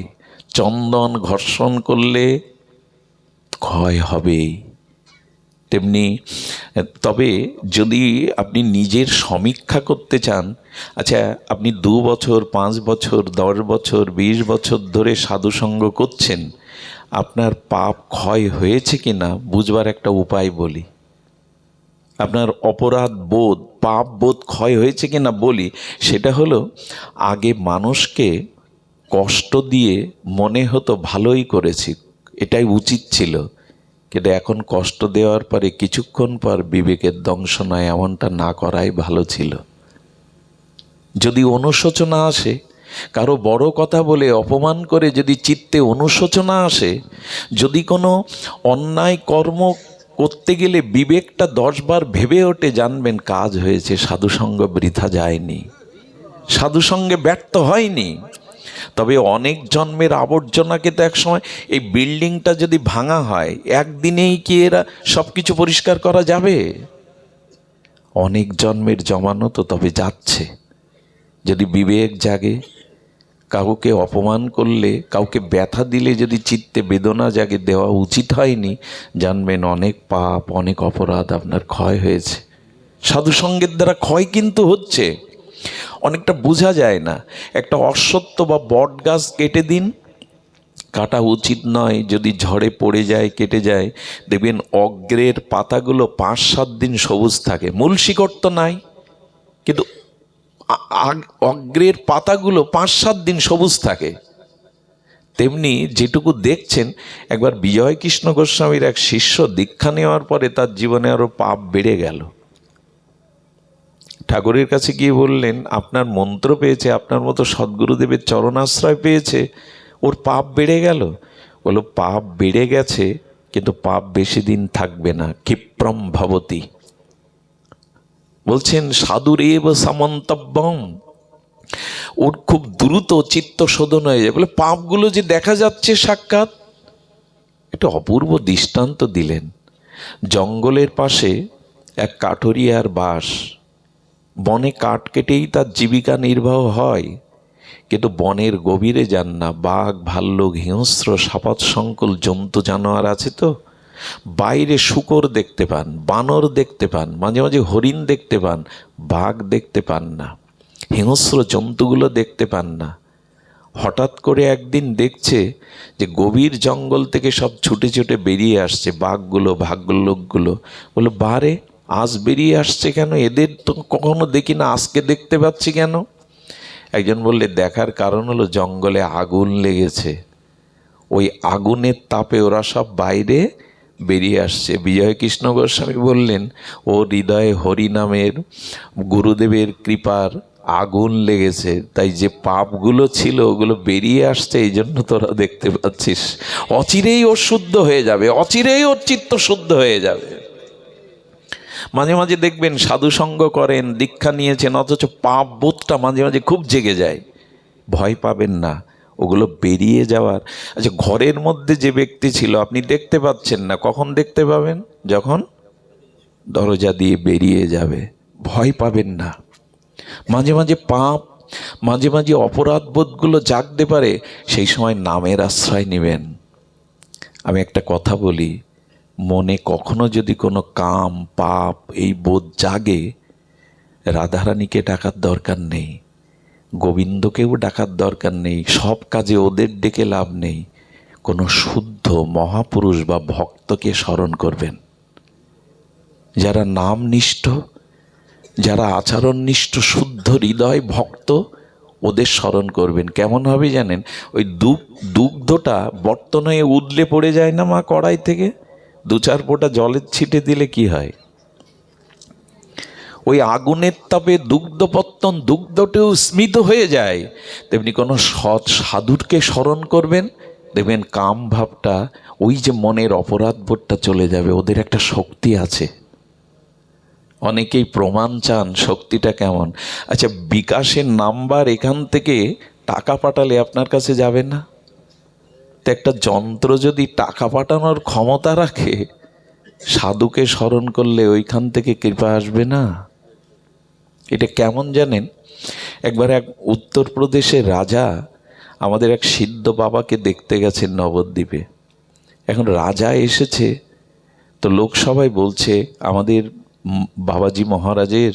চন্দন ঘর্ষণ করলে ক্ষয় হবেই। তেমনি তবে যদি আপনি নিজের সমীক্ষা করতে চান, আচ্ছা আপনি 2 বছর 5 বছর 10 বছর 20 বছর ধরে সাধুসঙ্গ করছেন, আপনার পাপ ক্ষয় হয়েছে কিনা বুঝবার একটা উপায় বলি। আপনার অপরাধ বোধ, পাপ বোধ ক্ষয় হয়েছে কিনা বলি। সেটা হলো, আগে মানুষকে কষ্ট দিয়ে মনে হতো ভালোই করেছি, এটাই উচিত ছিল, কিন্তু এখন কষ্ট দেওয়ার পরে কিছুক্ষণ পর বিবেকের দংশনায় এমনটা না করাই ভালো ছিল। যদি অনুশোচনা আসে, কারো বড় কথা বলে অপমান করে যদি চিত্তে অনুশোচনা আসে, যদি কোনো অন্যায় কর্ম করতে গেলে বিবেকটা 10 বার ভেবে ওঠে, জানবেন কাজ হয়েছে, সাধুসঙ্গ বৃথা যায়নি, সাধুসঙ্গে ব্যর্থ হয়নি। তবে অনেক জন্মের আবর্জনাকে তো একসময়, এই বিল্ডিংটা যদি ভাঙা হয় একদিনেই কি এরা সব কিছু পরিষ্কার করা যাবে? অনেক জন্মের জমানো তো তবে যাচ্ছে। যদি বিবেক জাগে, কাউকে অপমান করলে, কাউকে ব্যথা দিলে যদি চিত্তে বেদনা জাগে, দেওয়া উচিত হয়নি, জানবেন অনেক পাপ, অনেক অপরাধ আপনার ক্ষয় হয়েছে। সাধুসঙ্গের দ্বারা ক্ষয় কিন্তু হচ্ছে, অনেকটা বোঝা যায় না। একটা অশ্বত্থ বা বট গাছ কেটে দিন, কাটা উচিত নয়, যদি ঝড়ে পড়ে যায় কেটে যায়, দেখবেন অগ্রের পাতাগুলো 5-7 দিন সবুজ থাকে, মূল শিকড় তো নাই, কিন্তু অগ্রের পাতাগুলো 5-7 দিন সবুজ থাকে। তেমনি যেটুকু দেখছেন, একবার বিজয় কৃষ্ণ গোস্বামীর এক শিষ্য দীক্ষা নেওয়ার পরে তার জীবনে আরো পাপ বেড়ে গেল। ঠাকুরের কাছে গিয়ে বললেন, আপনার মন্ত্র পেয়েছে, আপনার মতো সদ্গুরুদেবের চরণাশ্রয় পেয়েছে, ওর পাপ বেড়ে গেল। বলল, পাপ বেড়ে গেছে, কিন্তু পাপ বেশি দিন থাকবে না, ক্ষিপ্রম ভবতি। বলছেন সাধুরেব সামন্তব্যম, ওর খুব দ্রুত চিত্ত শোধন হয়ে যায়। বলে পাপগুলো যে দেখা যাচ্ছে সাক্ষাৎ। একটা অপূর্ব দৃষ্টান্ত দিলেন। জঙ্গলের পাশে এক কাঠুরিয়ার বাস, বনে কাঠ কেটেই তার জীবিকা নির্বাহ হয়, কিন্তু বনের গভীরে যান না, বাঘ ভাল্লুক হিংস্র সাপাত সংকুল জন্তু জানোয়ার আছে তো, বাইরে শূকর দেখতে পান, বানর দেখতে পান, মাঝে মাঝে হরিণ দেখতে পান, বাঘ দেখতে পান না, হিংস্র জন্তুগুলো দেখতে পান না। হঠাৎ করে একদিন দেখছে যে গভীর জঙ্গল থেকে সব ছুটে ছুটে বেরিয়ে আসছে বাঘগুলো, ভাল্লুকগুলো। বললো, বারে আজ বেরিয়ে আসছে কেন? এদের তো কখনো দেখি না, আজকে দেখতে পাচ্ছি কেন? একজন বললে, দেখার কারণ হলো জঙ্গলে আগুন লেগেছে, ওই আগুনের তাপে ওরা সব বাইরে বেরিয়ে আসছে। বিজয় কৃষ্ণ গোস্বামী বললেন, ও হৃদয়ে হরি নামের গুরুদেবের কৃপার আগুন লেগেছে, তাই যে পাপগুলো ছিল ওগুলো বেরিয়ে আসছে, এই জন্য তোরা দেখতে পাচ্ছিস। অচিরেই ওর শুদ্ধ হয়ে যাবে, অচিরেই ওর চিত্ত শুদ্ধ হয়ে যাবে। মাঝে মাঝে দেখবেন সাধুসঙ্গ করেন, দীক্ষা নিয়েছেন, অথচ পাপ বোধটা মাঝে মাঝে খুব জেগে যায়। ভয় পাবেন না, ওগুলো বেরিয়ে যাওয়ার। আচ্ছা, ঘরের মধ্যে যে ব্যক্তি ছিল আপনি দেখতে পাচ্ছেন না, কখন দেখতে পাবেন? যখন দরজা দিয়ে বেরিয়ে যাবে। ভয় পাবেন না। মাঝে মাঝে পাপ, মাঝে মাঝে অপরাধ বোধগুলো জাগতে পারে, সেই সময় নামের আশ্রয় নেবেন। আমি একটা কথা বলি, মনে কখনো যদি কোনো কাম পাপ এই বোধ জাগে, রাধারানীকে ডাকার দরকার নেই, গোবিন্দকেও ডাকার দরকার নেই, সব কাজে ওদের ডেকে লাভ নেই। কোনো শুদ্ধ মহাপুরুষ বা ভক্তকে স্মরণ করবেন, যারা নামনিষ্ঠ, যারা আচরণনিষ্ঠ, শুদ্ধ হৃদয় ভক্ত, ওদের স্মরণ করবেন। কেমন হবে জানেন? ওই দুগ্ধটা বর্তনে উদলে পড়ে যায় না মা কড়াই থেকে, 2-4 ফোঁটা জলের ছিটে দিলে কি হয়? ওই আগুনের তাপে দুগ্ধপত্তন, দুগ্ধটাও স্মিত হয়ে যায়। তেমনি কোনো সৎ সাধুরকে স্মরণ করবেন, দেখবেন কাম ভাবটা, ওই যে মনের অপরাধ বোধটা চলে যাবে। ওদের একটা শক্তি আছে। অনেকেই প্রমাণ চান শক্তিটা কেমন। আচ্ছা, বিকাশের নাম্বার এখান থেকে টাকা পাঠালে আপনার কাছে যাবে না? তো একটা যন্ত্র যদি টাকা পাঠানোর ক্ষমতা রাখে, সাধুকে স্মরণ করলে ওইখান থেকে কৃপা আসবে না? এটা কেমন জানেন? একবার এক উত্তরপ্রদেশের রাজা আমাদের এক সিদ্ধ বাবাকে দেখতে গেছেন নবদ্বীপে। এখন রাজা এসেছে, তো লোক সবাই বলছে আমাদের বাবাজি মহারাজের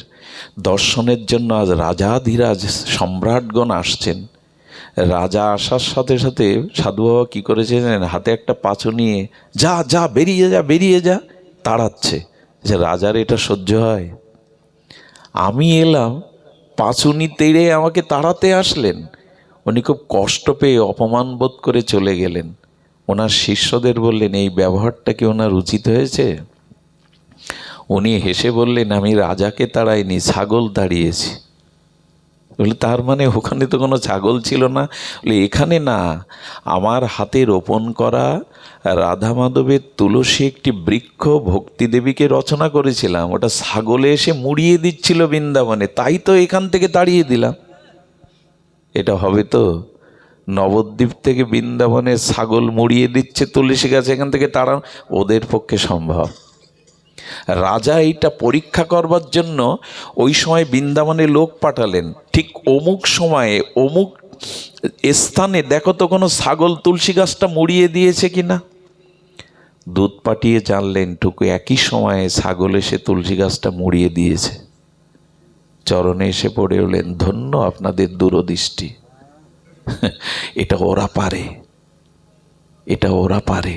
দর্শনের জন্য আজ রাজাধিরাজ সম্রাটগণ আসছেন। রাজা আসার সাথে সাথে সাধু বাবা কী করেছে জানেন? হাতে একটা পাঁচু নিয়ে যা যা বেরিয়ে যা বেরিয়ে যা তাড়াচ্ছে। যে রাজার এটা সহ্য হয়? আমি এলাম, পাঁচুনি তেড়ে আমাকে তাড়াতে আসলেন। উনি খুব কষ্ট পেয়ে অপমান বোধ করে চলে গেলেন। ওনার শিষ্যদের বললেন, এই ব্যবহারটা কি ওনার উচিত হয়েছে? উনি হেসে বললেন, আমি রাজাকে তাড়াইনি, ছাগল তাড়িয়েছি। বলে তার মানে ওখানে তো কোনো ছাগল ছিল না? বলে এখানে না, আমার হাতে রোপণ করা রাধা মাধবের তুলসী একটি বৃক্ষ ভক্তিদেবীকে রচনা করেছিলাম, ওটা ছাগলে এসে মুড়িয়ে দিচ্ছিল বৃন্দাবনে, তাই তো এখান থেকে তাড়িয়ে দিলাম। এটা হবে তো? নবদ্বীপ থেকে বৃন্দাবনে ছাগল মুড়িয়ে দিচ্ছে তুলসী গাছ, এখান থেকে তাড়ানো ওদের পক্ষে সম্ভব? রাজা এইটা পরীক্ষা করবার জন্য ওই সময় বৃন্দাবনে লোক পাঠালেন, ঠিক অমুক সময়ে অমুক স্থানে দেখো তো কোনো ছাগল তুলসী গাছটা মুড়িয়ে দিয়েছে কিনা। দুধ পাঠিয়ে জানলেন টুকু একই সময়ে ছাগল এসে তুলসী গাছটা মুড়িয়ে দিয়েছে। চরণে এসে পড়ে হলেন, ধন্য আপনাদের দূরদৃষ্টি। এটা ওরা পারে, এটা ওরা পারে।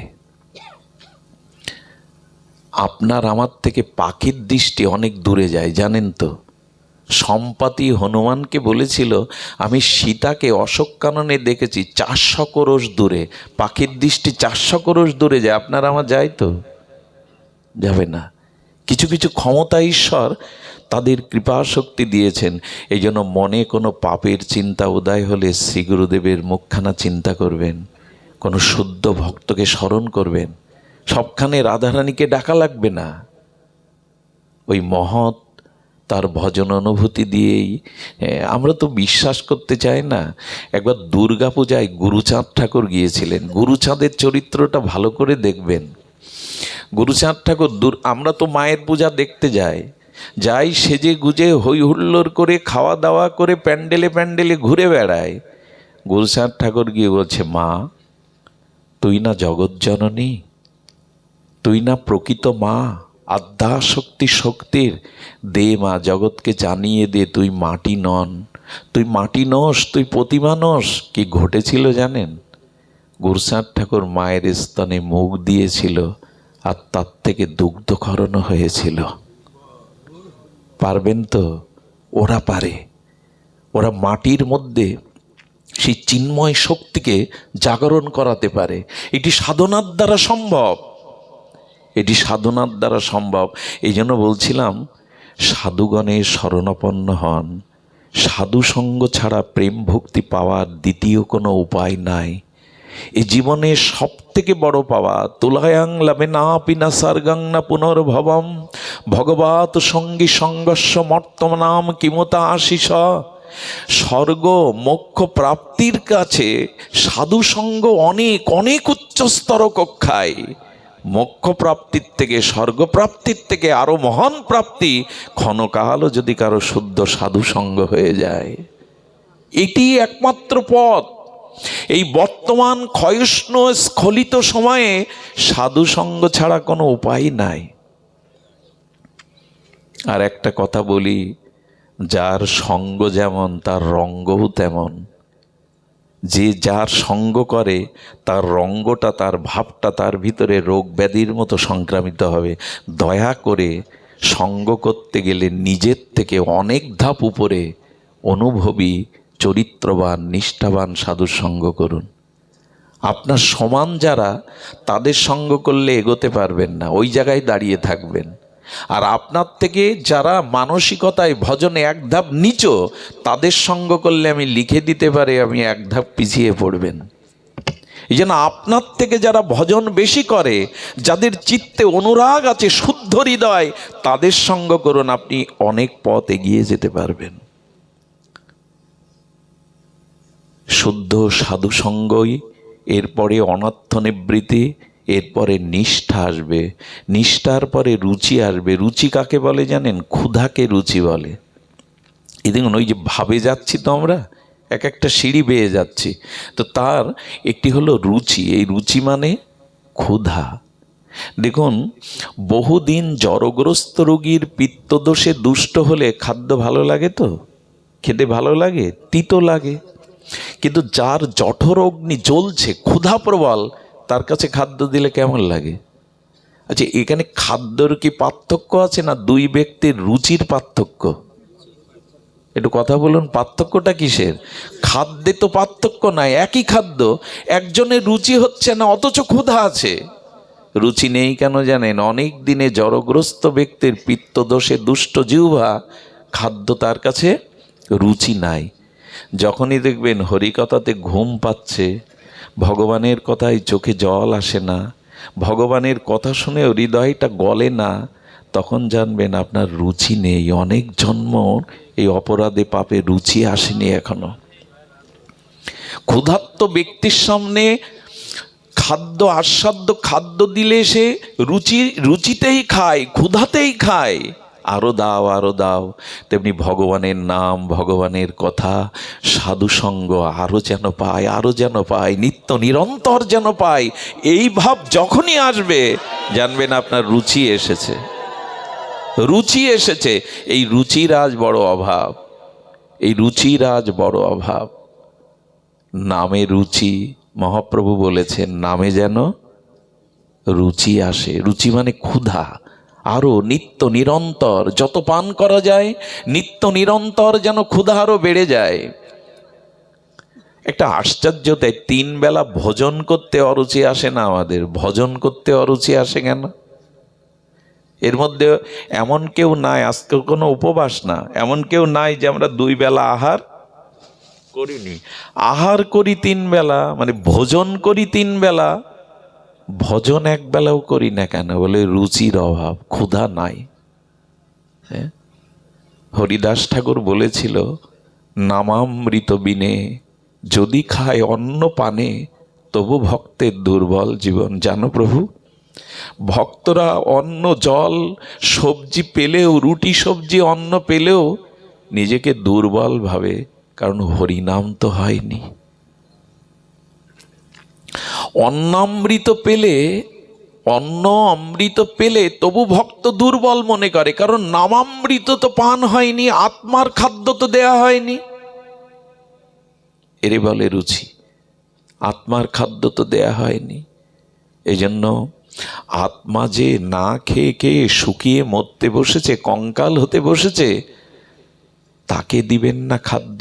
আপনার আমার থেকে পাখির দৃষ্টি অনেক দূরে যায়, জানেন তো? সম্পাতি হনুমানকে বলেছিল, আমি সীতাকে অশোক কাননে দেখেছি 400 ক্রোশ দূরে। পাখির দৃষ্টি 400 ক্রোশ দূরে যায়, আপনার আমার যায় তো? যাবে না। কিছু কিছু ক্ষমতা ঈশ্বর তাদের কৃপা শক্তি দিয়েছেন। এই জন্য মনে কোনো পাপের চিন্তা উদয় হলে শ্রী গুরুদেবের মুখখানা চিন্তা করবেন, কোনো শুদ্ধ ভক্তকে স্মরণ করবেন। সবখানে রাধারানীকে ডাকা লাগবে না। ওই মহৎ তার ভজন অনুভূতি দিয়েই আমরা তো বিশ্বাস করতে চাই না। একবার দুর্গাপূজায় গুরুচাঁদ ঠাকুর গিয়েছিলেন। গুরুচাঁদের চরিত্রটা ভালো করে দেখবেন। গুরুচাঁদ ঠাকুর আমরা তো মায়ের পূজা দেখতে যাই সেজে গুজে হই হুল্লোড় করে খাওয়া দাওয়া করে প্যান্ডেলে প্যান্ডেলে ঘুরে বেড়ায়। গুরুচাঁদ ঠাকুর গিয়ে বলছে, মা তুই না জগৎজননী, তুই না প্রকৃত মা, আদ্যা শক্তি শক্তির দে মা, জগৎকে জানিয়ে দে তুই মাটি নন, তুই মাটি নস, তুই প্রতিমা নস। কি ঘটেছিল জানেন? গুরুচাঁদ ঠাকুর মায়ের স্তনে মুখ দিয়েছিল আর তার থেকে দুগ্ধক্ষরণ হয়েছিল। পারবেন তো? ওরা পারে। ওরা মাটির মধ্যে সেই চিন্ময় শক্তিকে জাগরণ করাতে পারে। এটি সাধনার দ্বারা সম্ভব, এটি সাধনার দ্বারা সম্ভব। এই জন্য বলছিলাম, সাধুগণের শরণাপন্ন হন। সাধু সঙ্গ ছাড়া প্রেম ভক্তি পাওয়ার দ্বিতীয় কোনো উপায় নাই। এই জীবনে সব থেকে বড় পাওয়া, তুলায়াং লাভে না পিনা সার্গাং না পুনর্ভবম ভগবত সঙ্গী সংঘর্ষ মর্তমানাম কিমতা আশিস। স্বর্গ মোক্ষ প্রাপ্তির কাছে সাধু সঙ্গ অনেক অনেক উচ্চস্তর কক্ষায়। মোক্ষ প্রাপ্তির থেকে, স্বর্গপ্রাপ্তির থেকে আরো মহান প্রাপ্তি ক্ষণকালও যদি কারো শুদ্ধ সাধু সঙ্গ হয়ে যায়। এটি একমাত্র পথ। এই বর্তমান ক্ষয়ষ্ণু স্খলিত সময়ে সাধু সঙ্গ ছাড়া কোনো উপায় নাই। আর একটা কথা বলি, যার সঙ্গ যেমন তার রঙ্গও তেমন। যে যার সঙ্গ করে তার রঙ্গটা, তার ভাবটা তার ভিতরে রোগ ব্যাধির মতো সংক্রামিত হবে। দয়া করে সঙ্গ করতে গেলে নিজের থেকে অনেক ধাপ উপরে অনুভবী, চরিত্রবান, নিষ্ঠাবান সাধুর সঙ্গ করুন। আপনার সমান যারা, তাদের সঙ্গ করলে এগোতে পারবেন না, ওই জায়গায় দাঁড়িয়ে থাকবেন। আর আপনার থেকে যারা মানসিকতায় ভজনে এক ধাপ নিচু, তাদের সঙ্গ করলে আমি লিখে দিতে পারি আপনি এক ধাপ পিছিয়ে পড়বেন। এই জন্য আপনার থেকে যারা ভজন বেশি করে, যাদের চিত্তে অনুরাগ আছে, শুদ্ধ হৃদয়, তাদের সঙ্গ করুন, আপনি অনেক পথ এগিয়ে যেতে পারবেন। শুদ্ধ সাধু সঙ্গই এরপরে অনর্থনিবৃত্তি, এরপরে নিষ্ঠা আসবে, নিষ্ঠার পরে রুচি আসবে। রুচি কাকে বলে জানেন? ক্ষুধাকে রুচি বলে। এই দেখুন, ওই যে ভাবে যাচ্ছি তো আমরা, এক একটা সিঁড়ি বেয়ে যাচ্ছি, তো তার একটি হলো রুচি। এই রুচি মানে ক্ষুধা। দেখুন, বহুদিন জড়গ্রস্ত রোগীর পিত্তদোষে দুষ্ট হলে খাদ্য ভালো লাগে তো? খেতে ভালো লাগে? তিতো লাগে। কিন্তু যার জঠর অগ্নি জ্বলছে, ক্ষুধা প্রবল, তার কাছে খাদ্য দিলে কেমন লাগে? আচ্ছা, এখানে খাদ্যর কি পার্থক্য আছে, না দুই ব্যক্তির রুচির পার্থক্য? একটু কথা বলুন, পার্থক্যটা কিসের? খাদ্যে তো পার্থক্য নাই, একই খাদ্য, একজনের রুচি হচ্ছে না অথচ ক্ষুধা আছে। রুচি নেই কেন জানেন? অনেক দিনে জড়গ্রস্ত ব্যক্তির পিত্তদোষে দুষ্ট জিহ্বা, খাদ্য তার কাছে রুচি নাই। যখনই দেখবেন হরিকথাতে ঘুম পাচ্ছে, ভগবানের কথায় চোখে জল আসে না, ভগবানের কথা শুনে হৃদয়টা গলে না, তখন জানবেন আপনার রুচি নেই। অনেক জন্ম এই অপরাধে পাপে রুচি আসেনি এখনো। ক্ষুধার্ত ব্যক্তির সামনে খাদ্য, আস্বাদ্য খাদ্য দিলে সে রুচিতেই খায়, ক্ষুধাতেই খায়। আরো দাও, আরো দাও। তেমনি ভগবানের নাম, ভগবানের কথা, সাধুসঙ্গ আরো যেন পায়, আরো যেন পায়, নিত্য নিরন্তর যেন পায়। এই ভাব যখনই আসবে, জানবেন আপনার রুচি এসেছে, রুচি এসেছে। এই রুচির আজ বড় অভাব, এই রুচির আজ বড় অভাব। নামে রুচি, মহাপ্রভু বলেছেন নামে যেন রুচি আসে। রুচি মানে ক্ষুধা, আরো নিত্য নিরন্তর যত পান করা যায়, নিত্য নিরন্তর যেন ক্ষুধা আরো বেড়ে যায়। একটা আশ্চর্য, তাই 3 বেলা ভোজন করতে অরুচি আসে না আমাদের? ভোজন করতে অরুচি আসে কেন? এর মধ্যে এমন কেউ নাই, আজকে কোনো উপবাস না, এমন কেউ নাই যে আমরা 2 বেলা আহার করিনি। আহার করি 3 বেলা, মানে ভোজন করি 3 বেলা, ভোজন 1 বেলাও করি না কেন? বলে রুচির অভাব, ক্ষুধা নাই। হ্যাঁ, হরিদাস ঠাকুর বলেছিল, নামামৃত বিনে যদি খায় অন্ন পানে, তবু ভক্তের দুর্বল জীবন। জানো প্রভু, ভক্তরা অন্ন, জল, সবজি পেলেও, রুটি সবজি অন্ন পেলেও নিজেকে দুর্বল ভাবে, কারণ হরিনাম তো হয়নি। অন্নামৃত পেলে, অন্ন অমৃত পেলে তবু ভক্ত দুর্বল মনে করে, কারণ নামামৃত তো পান হয়নি, আত্মার খাদ্য তো দেয়া হয়নি। এরে বলে রুচি, আত্মার খাদ্য তো দেয়া হয়নি। এই জন্য আত্মা যে না খেয়ে খেয়ে শুকিয়ে মরতে বসেছে, কঙ্কাল হতে বসেছে, তাকে দিবেন না খাদ্য?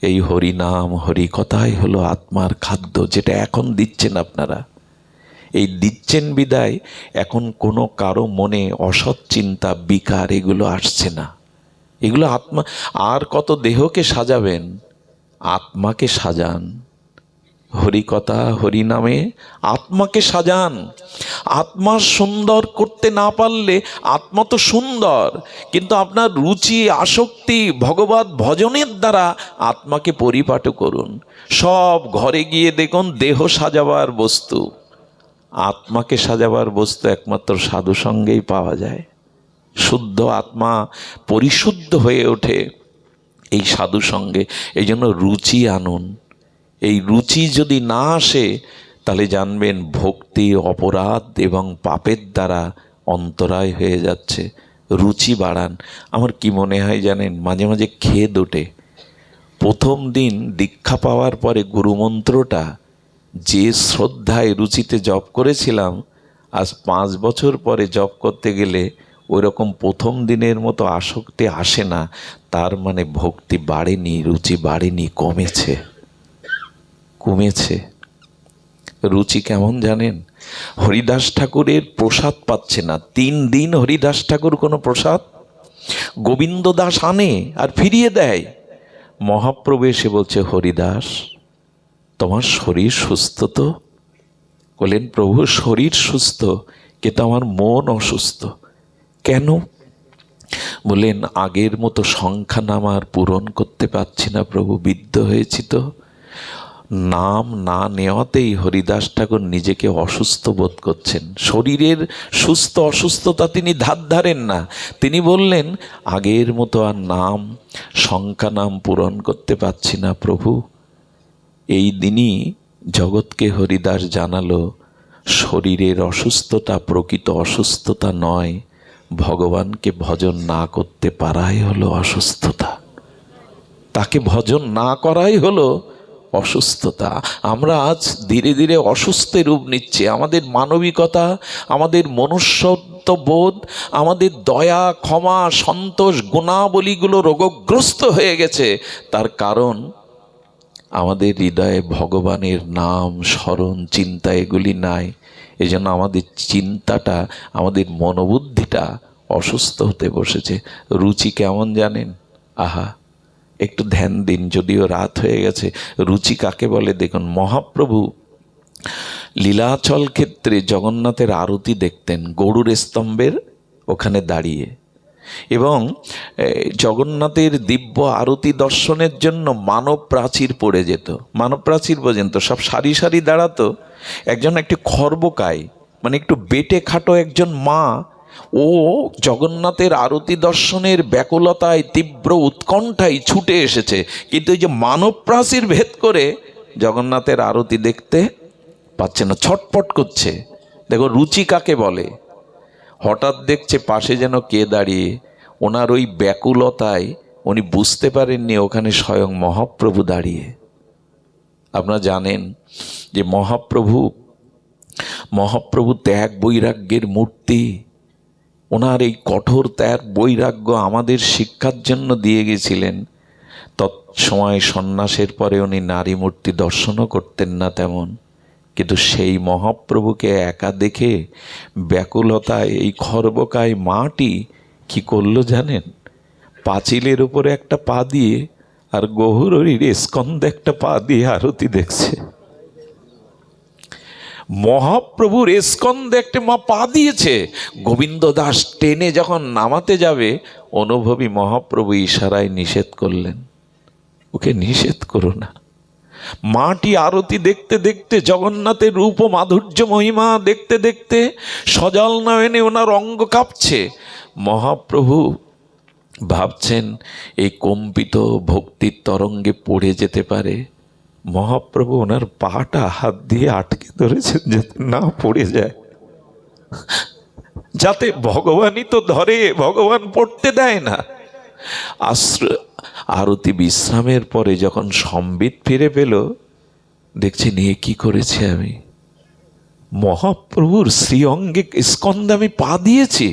এই হরিনাম, হরিকথাই হলো আত্মার খাদ্য, যেটা এখন দিচ্ছেন আপনারা। এই দিচ্ছেন বিদায় এখন কোনো কারো মনে অসৎ চিন্তা, বিকার এগুলো আসছে না। এগুলো আত্মা, আর কত দেহকে সাজাবেন? আত্মাকে সাজান। হরিকথা, হরিনামে আত্মাকে সাজান। আত্মা সুন্দর করতে না পারলে, আত্মা তো সুন্দর, কিন্তু আপনার রুচি, আসক্তি ভগবত ভজনের দ্বারা আত্মাকে পরিপাটি করুন। সব ঘরে গিয়ে দেখুন দেহ সাজাবার বস্তু, আত্মাকে সাজাবার বস্তু একমাত্র সাধু সঙ্গেই পাওয়া যায়। শুদ্ধ আত্মা পরিশুদ্ধ হয়ে ওঠে এই সাধু সঙ্গে। এই জন্য রুচি আনুন। এই রুচি যদি না আসে, তাহলে জানবেন ভক্তি অপরাধ এবং পাপের দ্বারা অন্তরায় হয়ে যাচ্ছে। রুচি বাড়ান। আমার কি মনে হয় জানেন, মাঝে মাঝে খেদ ওঠে। প্রথম দিন দীক্ষা পাওয়ার পরে গুরুমন্ত্রটা যে শ্রদ্ধায় রুচিতে জপ করেছিলাম, আজ 5 বছর পরে জপ করতে গেলে ওই রকম প্রথম দিনের মতো আসক্তি আসে না। তার মানে ভক্তি বাড়েনি, রুচি বাড়েনি, কমেছে, কমেছে। রুচি কেমন জানেন? হরিদাস ঠাকুরের প্রসাদ পাচ্ছে না 3 দিন। হরিদাস ঠাকুর কোনো প্রসাদ, গোবিন্দ দাস আনে আর ফিরিয়ে দেয়। মহাপ্রভু এসে বলছে, হরিদাস তোমার শরীর সুস্থ তো? বললেন, প্রভু শরীর সুস্থ, কিন্তু আমার মন অসুস্থ। কেন? বললেন, আগের মতো সংখ্যা নাম আর পূরণ করতে পারছি না প্রভু, বৃদ্ধ হয়েছি তো। নাম না নেওয়াতেই হরিদাস ঠাকুর নিজেকে অসুস্থ বোধ করছেন। শরীরের সুস্থ অসুস্থতা তিনি ধার ধারেন না। তিনি বললেন, আগের মতো আর নাম সংখ্যা নাম পূরণ করতে পারছি না প্রভু। এই দিনই জগৎকে হরিদাস জানালো, শরীরের অসুস্থতা প্রকৃত অসুস্থতা নয়, ভগবানকে ভজন না করতে পারাই হলো অসুস্থতা। তাকে ভজন না করাই হলো অসুস্থতা। আমরা আজ ধীরে ধীরে অসুস্থের রূপ নিচ্ছি। আমাদের মানবিকতা, আমাদের মনুষ্যত্ববোধ, আমাদের দয়া, ক্ষমা, সন্তোষ, গুণাবলীগুলো রোগগ্রস্ত হয়ে গেছে। তার কারণ আমাদের হৃদয়ে ভগবানের নাম, স্মরণ, চিন্তা এগুলি নাই। এজন্য আমাদের চিন্তাটা, আমাদের মনোবুদ্ধিটা অসুস্থ হতে বসেছে। রুচি কেমন জানেন? আহা, একটু ধ্যান দিন, যদিও রাত হয়ে গেছে। রুচি কাকে বলে দেখুন। মহাপ্রভু লীলাচল ক্ষেত্রে জগন্নাথের আরতি দেখতেন গরুর স্তম্ভের ওখানে দাঁড়িয়ে, এবং জগন্নাথের দিব্য আরতি দর্শনের জন্য মানব প্রাচীর পড়ে যেত। মানব প্রাচীর পর্যন্ত সব সারি সারি দাঁড়াতো। একজন একটি খর্বকায়, মানে একটু বেটে খাটো একজন মা, ও জগন্নাথের আরতি দর্শনের ব্যাকুলতায়, তীব্র উৎকণ্ঠায় ছুটে এসেছে, কিন্তু এই যে মানব প্রাচীর ভেদ করে জগন্নাথের আরতি দেখতে পাচ্ছে না, ছটপট করছে। দেখো রুচি কাকে বলে। হঠাৎ দেখছে পাশে যেন কে দাঁড়িয়ে, ওনার ওই ব্যাকুলতায় উনি বুঝতে পারেননি ওখানে স্বয়ং মহাপ্রভু দাঁড়িয়ে। আপনারা জানেন যে মহাপ্রভু ত্যাগ বৈরাগ্যের মূর্তি। ওনার এই কঠোর ত্যাগ বৈরাগ্য আমাদের শিক্ষার জন্য দিয়ে গেছিলেন। তৎসময় সন্ন্যাসের পরে উনি নারী মূর্তি দর্শনও করতেন না তেমন, কিন্তু সেই মহাপ্রভুকে একা দেখে ব্যাকুলতায় এই খর্বকায় মাটি কি করলো জানেন? পাঁচিলের উপরে একটা পা দিয়ে আর গৌরহরির স্কন্ধে একটা পা দিয়ে আরতি দেখছে। মহাপ্রভুর স্কন্ধে একটা মা পা দিয়েছে। গোবিন্দ দাস টেনে যখন নামাতে যাবে, অনুভবী মহাপ্রভু ইশারায় নিষেধ করলেন, ওকে নিষেধ করো না। মাটি আরতি দেখতে দেখতে, জগন্নাথের রূপ ও মাধুর্য মহিমা দেখতে দেখতে সজল নয়নে ওনার অঙ্গ কাঁপছে। মহাপ্রভু ভাবছেন এই কম্পিত ভক্তির তরঙ্গে পড়ে যেতে পারে। মহাপ্রভু ওনার পাটা হাত দিয়ে আটকে ধরেছেন যাতে না পড়ে যায়, যাতে ভগবানই তো ধরে, ভগবান পড়তে দেয় না। আরতি বিশ্রামের পরে যখন সম্বিত ফিরে পেল, দেখছি নিয়ে কি করেছে আমি, মহাপ্রভুর শ্রী অঙ্গে স্কন্ধে আমি পা দিয়েছি।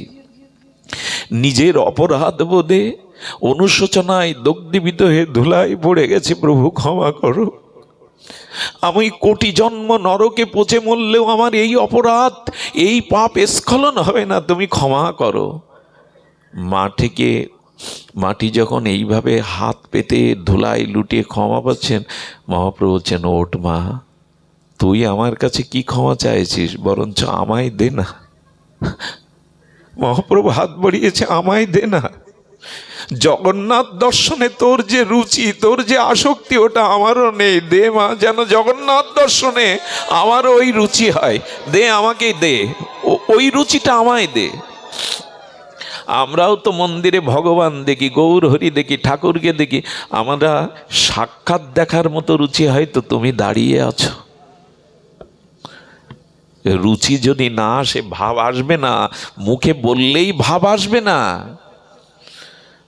নিজের অপরাধ বোধে অনুশোচনায় দগ্ধীভূত হয়ে ধুলায় পড়ে গেছে। প্রভু ক্ষমা করো, আমি কোটি জন্ম নরকে পচে মরলেও আমার এই অপরাধ, এই পাপ স্খলন হবে না, তুমি ক্ষমা করো। মাটি যখন এইভাবে হাত পেতে ধুলায় লুটিয়ে ক্ষমা পাচ্ছেন, মহাপ্রভু বলছেন, ওঠ মা, তুই আমার কাছে কি ক্ষমা চাইছিস, বরঞ্চ আমায় দে না। মহাপ্রভু হাত বাড়িয়েছে, আমায় দে না। জগন্নাথ দর্শনে তোর যে রুচি, তোর যে আসক্তি, ওটা আমারও নেই। দে মা, যেন জগন্নাথ দর্শনে আমারও ওই রুচি হয়। দে, আমাকে দে, ওই রুচিটা আমায় দে। আমরাও তো মন্দিরে ভগবান দেখি, গৌর হরি দেখি, ঠাকুরকে দেখি, আমরা সাক্ষাৎ দেখার মতো রুচি হয়তো তুমি দাঁড়িয়ে আছো। রুচি যদি না আসে, ভাব আসবে না। মুখে বললেই ভাব আসবে না।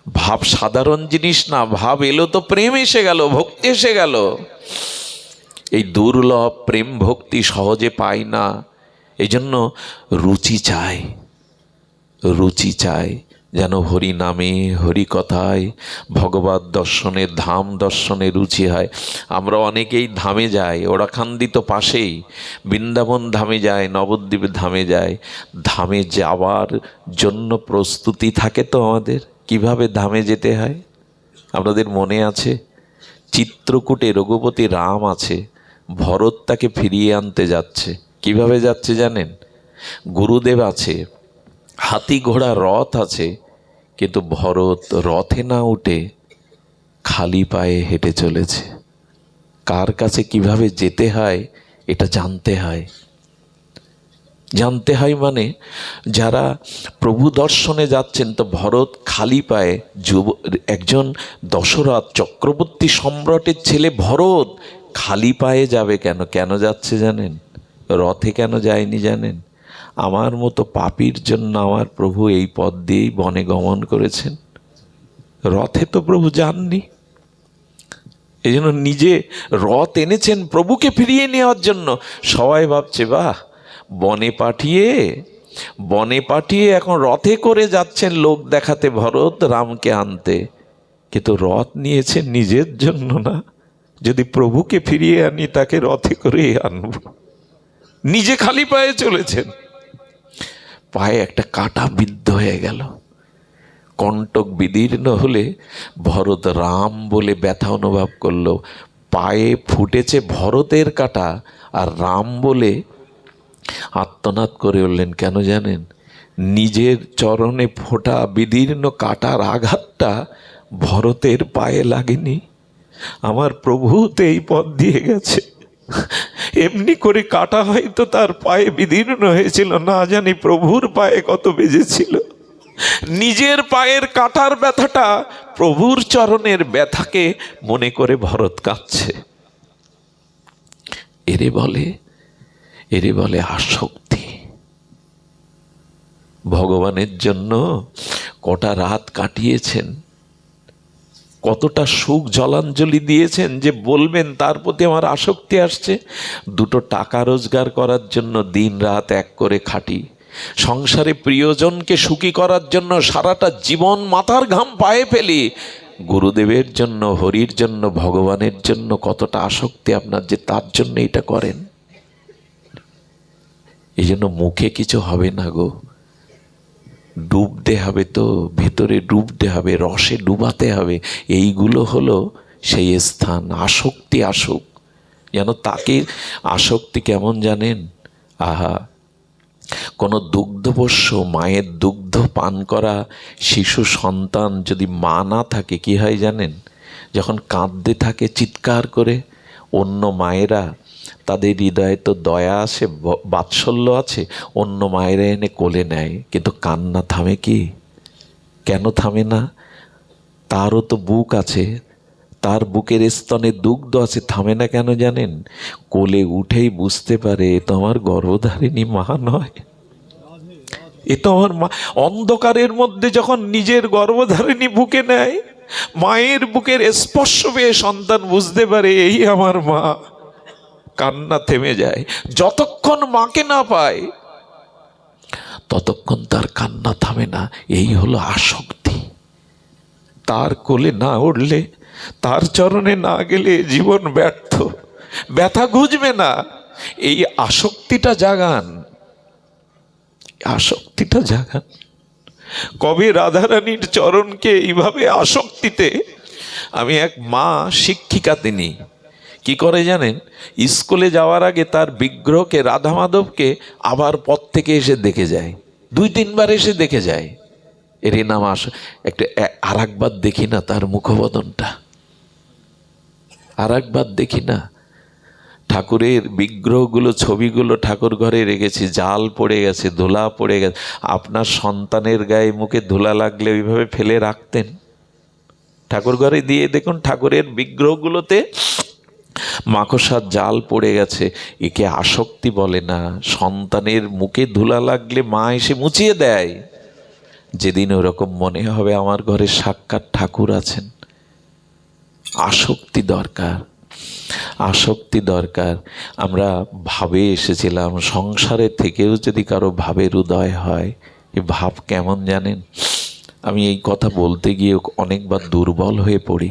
ভাব সাধারণ জিনিস না। ভাব এলো তো প্রেম এসে গেল, ভক্তি এসে গেল। এই দুর্লভ প্রেম ভক্তি সহজে পাই না। এই জন্য রুচি চাই, রুচি চাই, যেন হরি নামে, হরি কথায়, ভগবত দর্শনে, ধাম দর্শনে রুচি হয়। আমরা অনেকেই ধামে যাই, ওরাখান্দি তো পাশেই, বৃন্দাবন ধামে যায়, নবদ্বীপ ধামে যায়। ধামে যাওয়ার জন্য প্রস্তুতি থাকে তো আমাদের, কিভাবে ধামে যেতে হয় আপনাদের মনে আছে? চিত্রকূটে রঘুপতি রাম আছে, ভরত তাকে ফিরিয়ে আনতে যাচ্ছে। কিভাবে যাচ্ছে জানেন? গুরুদেব আছে, হাতি ঘোড়া রথ আছে, কিন্তু ভরত রথে না উঠে খালি পায়ে হেঁটে চলেছে। কার কাছে কিভাবে যেতে হয় এটা জানতে হয়। জানতে হয় মানে যারা প্রভু দর্শনে যাচ্ছেন, তো ভরত খালি পায়ে, একজন দশরথ চক্রবর্তী সম্রাটের ছেলে ভরত খালি পায়ে যাবে কেন? কেন যাচ্ছে জানেন? রথে কেন যায়নি জানেন? আমার মতো পাপীর জন্য আমার প্রভু এই পথ দিয়েই বনে গমন করেছেন। রথে তো প্রভু যাননি। এই জন্য নিজে রথ এনেছেন প্রভুকে ফিরিয়ে নেওয়ার জন্য। সবাই ভাবছে বাহ, বনে পাঠিয়ে এখন রথে করে যাচ্ছেন লোক দেখাতে ভরত রামকে আনতে। কিন্তু রথ নিয়েছেন নিজের জন্য না। যদি প্রভুকে ফিরিয়ে আনি তাকে রথে করে আনব। নিজে খালি পায়ে চলেছেন, পায়ে একটা কাঁটা বিদ্ধ হয়ে গেল। কণ্টক বিদীর্ণ হলে ভরত রাম বলে ব্যথা অনুভব করলো। পায়ে ফুটেছে ভরতের কাঁটা, আর রাম বলে আর্তনাদ করে উঠলেন। কেন জানেন? নিজের চরণে ফোটা বিদীর্ণ কাঁটার আঘাতটা ভরতের পায়ে লাগেনি। আমার প্রভু তো এই পথ দিয়ে গেছে, এমনি করে কাটা হয়তো তার পায়ে বিদীর্ণ হয়েছিল, না জানি প্রভুর পায়ে কত বেজেছিল। নিজের পায়ের কাটার ব্যথাটা প্রভুর চরণের ব্যথাকে মনে করে ভরত কাঁদছে। এরে বলে আসক্তি। ভগবানের জন্য কটা রাত কাটিয়েছেন, কতটা সুখ জলাঞ্জলি দিয়েছেন যে বলবেন তার প্রতি আমার আসক্তি আসছে। দুটো টাকা রোজগার করার জন্য দিন রাত এক করে খাটি, সংসারে প্রিয়জনকে সুখী করার জন্য সারাটা জীবন মাথার ঘাম পায়ে ফেলি। গুরুদেবের জন্য, হরির জন্য, ভগবানের জন্য কতটা আসক্তি আপনার যে তার জন্য এটা করেন। এই জন্য মুখে কিছু হবে না গো, ডুবতে হবে, তো ভেতরে ডুবতে হবে, রসে ডুবাতে হবে। এইগুলো হলো সেই স্থান। আসক্তি আসুক যেন তাকে। আসক্তি কেমন জানেন? আহা, কোনো দুগ্ধপোষ্য মায়ের দুগ্ধ পান করা শিশু সন্তান যদি মা না থাকে কি হয় জানেন? যখন কাঁদতে থাকে চিৎকার করে, অন্য মায়েরা, তাদের হৃদয়ে তো দয়া আছে, বাৎসল্য আছে, অন্য মায়েরা এনে কোলে নেয়, কিন্তু কান্না থামে কি? কেন থামে না? তারও তো বুক আছে, তার বুকের স্তনে দুগ্ধ আছে, থামে না কেন জানেন? কোলে উঠেই বুঝতে পারে এ তো আমার গর্ভধারিণী মা নয়, এ তো আমার মা। অন্ধকারের মধ্যে যখন নিজের গর্ভধারিণী বুকে নেয়, মায়ের বুকের স্পর্শ পেয়ে সন্তান বুঝতে পারে এই আমার মা। কান্না থেমে যায়। যতক্ষণ মাকে না পায় ততক্ষণ তার কান্না থামে না। এই হলো আসক্তি। তার কোলে না উঠলে, তার চরণে না গেলে জীবন ব্যর্থ, ব্যথা ঘুচবে না। এই আসক্তিটা জাগান, আসক্তিটা জাগান। কবে রাধারানীর চরণকে এইভাবে আসক্তিতে, আমি এক মা শিক্ষিকা, তিনি কি করে জানেন? স্কুলে যাওয়ার আগে তার বিগ্রহকে, রাধা মাধবকে আবার পথ থেকে এসে দেখে যায়, 2-3 বার এসে দেখে যায়। এর নাম একটা আর একবার দেখি না তার মুখবদনটা, আর একবার দেখি না। ঠাকুরের বিগ্রহগুলো, ছবিগুলো ঠাকুর ঘরে রেখেছি, জাল পড়ে গেছে, ধুলা পড়ে গেছে। আপনার সন্তানের গায়ে মুখে ধুলা লাগলে ওইভাবে ফেলে রাখতেন? ঠাকুর ঘরে দিয়ে দেখুন ঠাকুরের বিগ্রহগুলোতে মাকড়সার জাল পড়ে গেছে। একে আসক্তি বলে না। সন্তানের মুখে ধুলা লাগলে মা এসে মুছিয়ে দেয়। যেদিন ওরকম মনে হবে আমার ঘরে সাক্ষাৎ ঠাকুর আছেন। আসক্তি দরকার, আসক্তি দরকার। আমরা ভাবে এসেছিলাম, সংসারে থেকেও যদি কারো ভাবের উদয় হয়, এ ভাব কেমন জানেন? আমি এই কথা বলতে গিয়ে অনেকবার দুর্বল হয়ে পড়ি,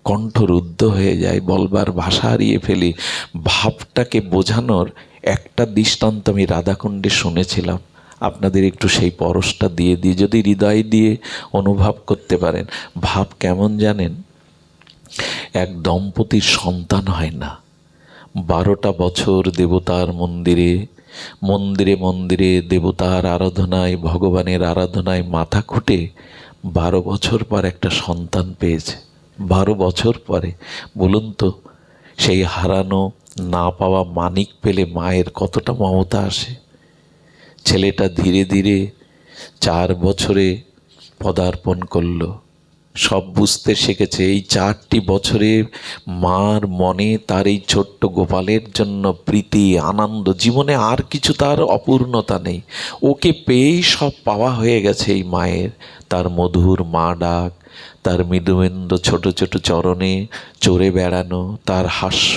কণ্ঠরুদ্ধ হয়ে যায়, বলবার ভাষা হারিয়ে ফেলি। ভাবটাকে বোঝানোর একটা দৃষ্টান্ত আমি রাধাকুণ্ডে শুনেছিলাম, আপনাদের একটু সেই পরশটা দিয়ে দিই, যদি হৃদয় দিয়ে অনুভব করতে পারেন। ভাব কেমন জানেন? এক দম্পতির সন্তান হয় না, 12টা বছর দেবতার মন্দিরে মন্দিরে মন্দিরে দেবতার আরাধনায়, ভগবানের আরাধনায় মাথা খুঁটে 12 বছর পর একটা সন্তান পেয়েছে। 12 বছর পরে বলুন তো, সেই হারানো না পাওয়া মানিক পেলে মায়ের কতটা মমতা আসে। ছেলেটা ধীরে ধীরে 4 বছরে পদার্পণ করলো, সব বুঝতে শিখেছে। এই 4টি বছরে মার মনে তার এই ছোট্ট গোপালের জন্য প্রীতি, আনন্দ, জীবনে আর কিছু তার অপূর্ণতা নেই। ওকে পেয়েই সব পাওয়া হয়ে গেছে এই মায়ের। তার মধুর মা ডাক, তার মৃদুমেন্দু ছোট ছোট চরণে চড়ে বেড়ানো, তার হাস্য,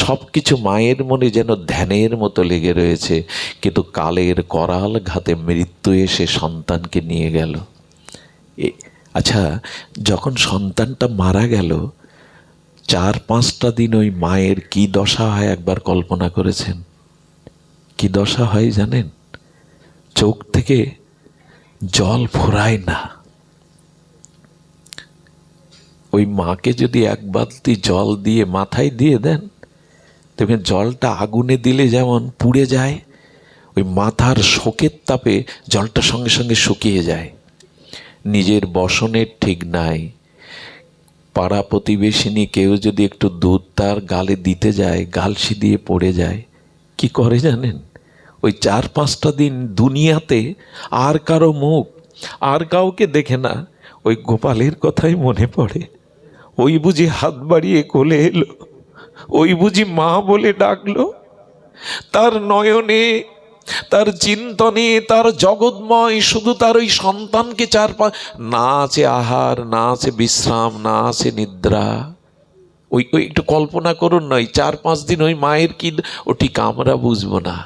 সব কিছু মায়ের মনে যেন ধ্যানের মতো লেগে রয়েছে। কিন্তু কালের করাল ঘাতে মৃত্যু এসে সন্তানকে নিয়ে গেল। আচ্ছা, যখন সন্তানটা মারা গেল, 4-5টা দিন ওই মায়ের কি দশা হয় একবার কল্পনা করেছেন? কি দশা হয় জানেন? চোখ থেকে জল ফোরায় না। ওই মাকে যদি 1 বালতি জল দিয়ে মাথায় দিয়ে দেন, দেখবেন জলটা আগুনে দিলে যেমন পুড়ে যায়, ওই মাথার শোকের তাপে জলটা সঙ্গে সঙ্গে শুকিয়ে যায়। নিজের বসনের ঠিক নাই, পাড়া প্রতিবেশিনী কেউ যদি একটু দুধ তার গালে দিতে যায়, গালসি দিয়ে পড়ে যায়। কি করে জানেন? ওই 4-5টা দিন দুনিয়াতে আর কারো মুখ, আর কাউকে দেখে না, ওই গোপালের কথাই মনে পড়ে। ওই বুঝি হাত বাড়িয়ে কোলে এলো, ওই বুঝি মা বলে ডাকলো। তার নয়নে, তার চিন্তনে, তার জগৎময় শুধু তার ওই সন্তানকে না আছে আহার, না আছে বিশ্রাম, না আছে নিদ্রা। ওই ওই একটু কল্পনা করুন না, ওই 4-5 দিন ওই মায়ের কি, ও ঠিক আমরা বুঝবো না।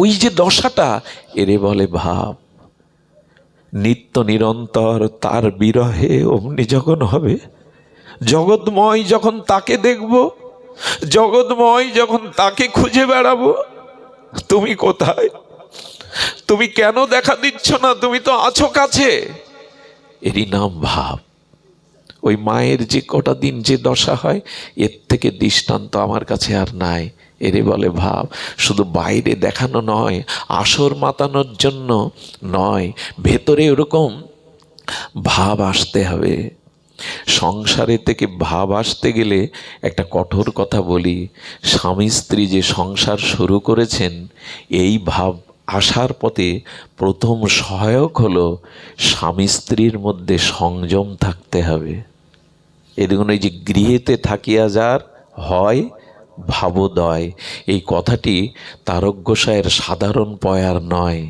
ওই যে দশাটা, এরে বলে ভাব। নিত্য নিরন্তর তার বিরহে অমনি যখন হবে, জগৎময় যখন তাকে দেখব, জগৎময় যখন তাকে খুঁজে বেড়াবো, তুমি কোথায়? তুমি কেন দেখা দিচ্ছ না? তুমি তো আছো কাছে। এরই নাম ভাব। ওই মায়ের যে কটা দিন যে দশা হয়, এর থেকে দৃষ্টান্ত আমার কাছে আর নাই। এরে বলে ভাব। শুধু বাইরে দেখানো নয়, আসর মাতানোর জন্য নয়, ভেতরে ওরকম ভাব আসতে হবে। সংসারে থেকে ভাব আসতে গেলে একটা কঠোর কথা বলি, স্বামী স্ত্রী যে সংসার শুরু করেছেন, এই ভাব আসার পথে প্রথম সহায়ক হলো স্বামী স্ত্রীর মধ্যে সংযম থাকতে হবে। এই দেখুন, এই যে গৃহেতে থাকিয়া যার হয় ভাবোদয়, এই কথাটি তারক গোসাইয়ের সাধারণ পয়ার নয়।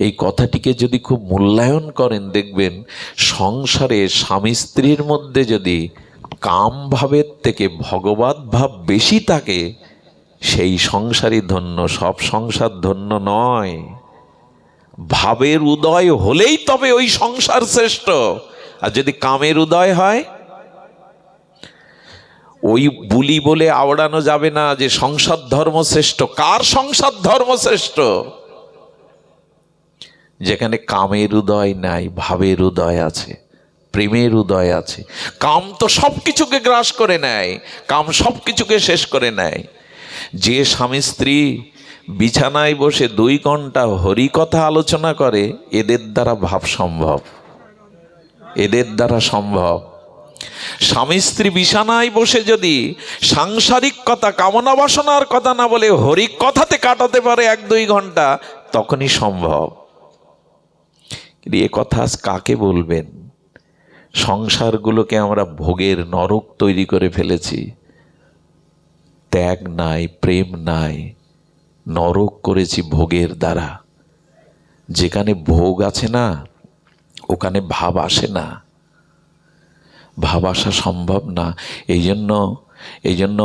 এই কথাটিকে যদি খুব মূল্যায়ন করেন, দেখবেন সংসারে স্বামী স্ত্রীর মধ্যে যদি কাম ভাবের থেকে ভগবত ভাব বেশি থাকে, সেই সংসারই ধন্য। সব সংসার ধন্য নয়। ভাবের উদয় হলেই তবে ওই সংসার শ্রেষ্ঠ। আর যদি কামের উদয় হয়, ওই বুলি বলে আওড়ানো যাবে না যে সংসার ধর্ম শ্রেষ্ঠ। কার সংসার ধর্ম শ্রেষ্ঠ? যেখানে কামের উদয় নাই, ভাবের উদয় আছে, প্রেমের উদয় আছে। কাম তো সব কিছুকে গ্রাস করে নেয়, কাম সব কিছুকে শেষ করে নেয়। যে স্বামী স্ত্রী বিছানায় বসে 2 ঘন্টা হরি কথা আলোচনা করে, এদের দ্বারা ভাব সম্ভব, এদের দ্বারা সম্ভব। স্বামী স্ত্রী বিছানায় বসে যদি সাংসারিক কথা, কামনা বাসনার কথা না বলে হরি কথাতে কাটাতে পারে 1-2 ঘন্টা, তখনই সম্ভব। এ কথা আজ কাকে বলবেন? সংসারগুলোকে আমরা ভোগের নরক তৈরি করে ফেলেছি। ত্যাগ নাই, প্রেম নাই, নরক করেছি ভোগের দ্বারা। যেখানে ভোগ আছে না, ওখানে ভাব আসে না, ভাব আসা সম্ভব না। এই জন্য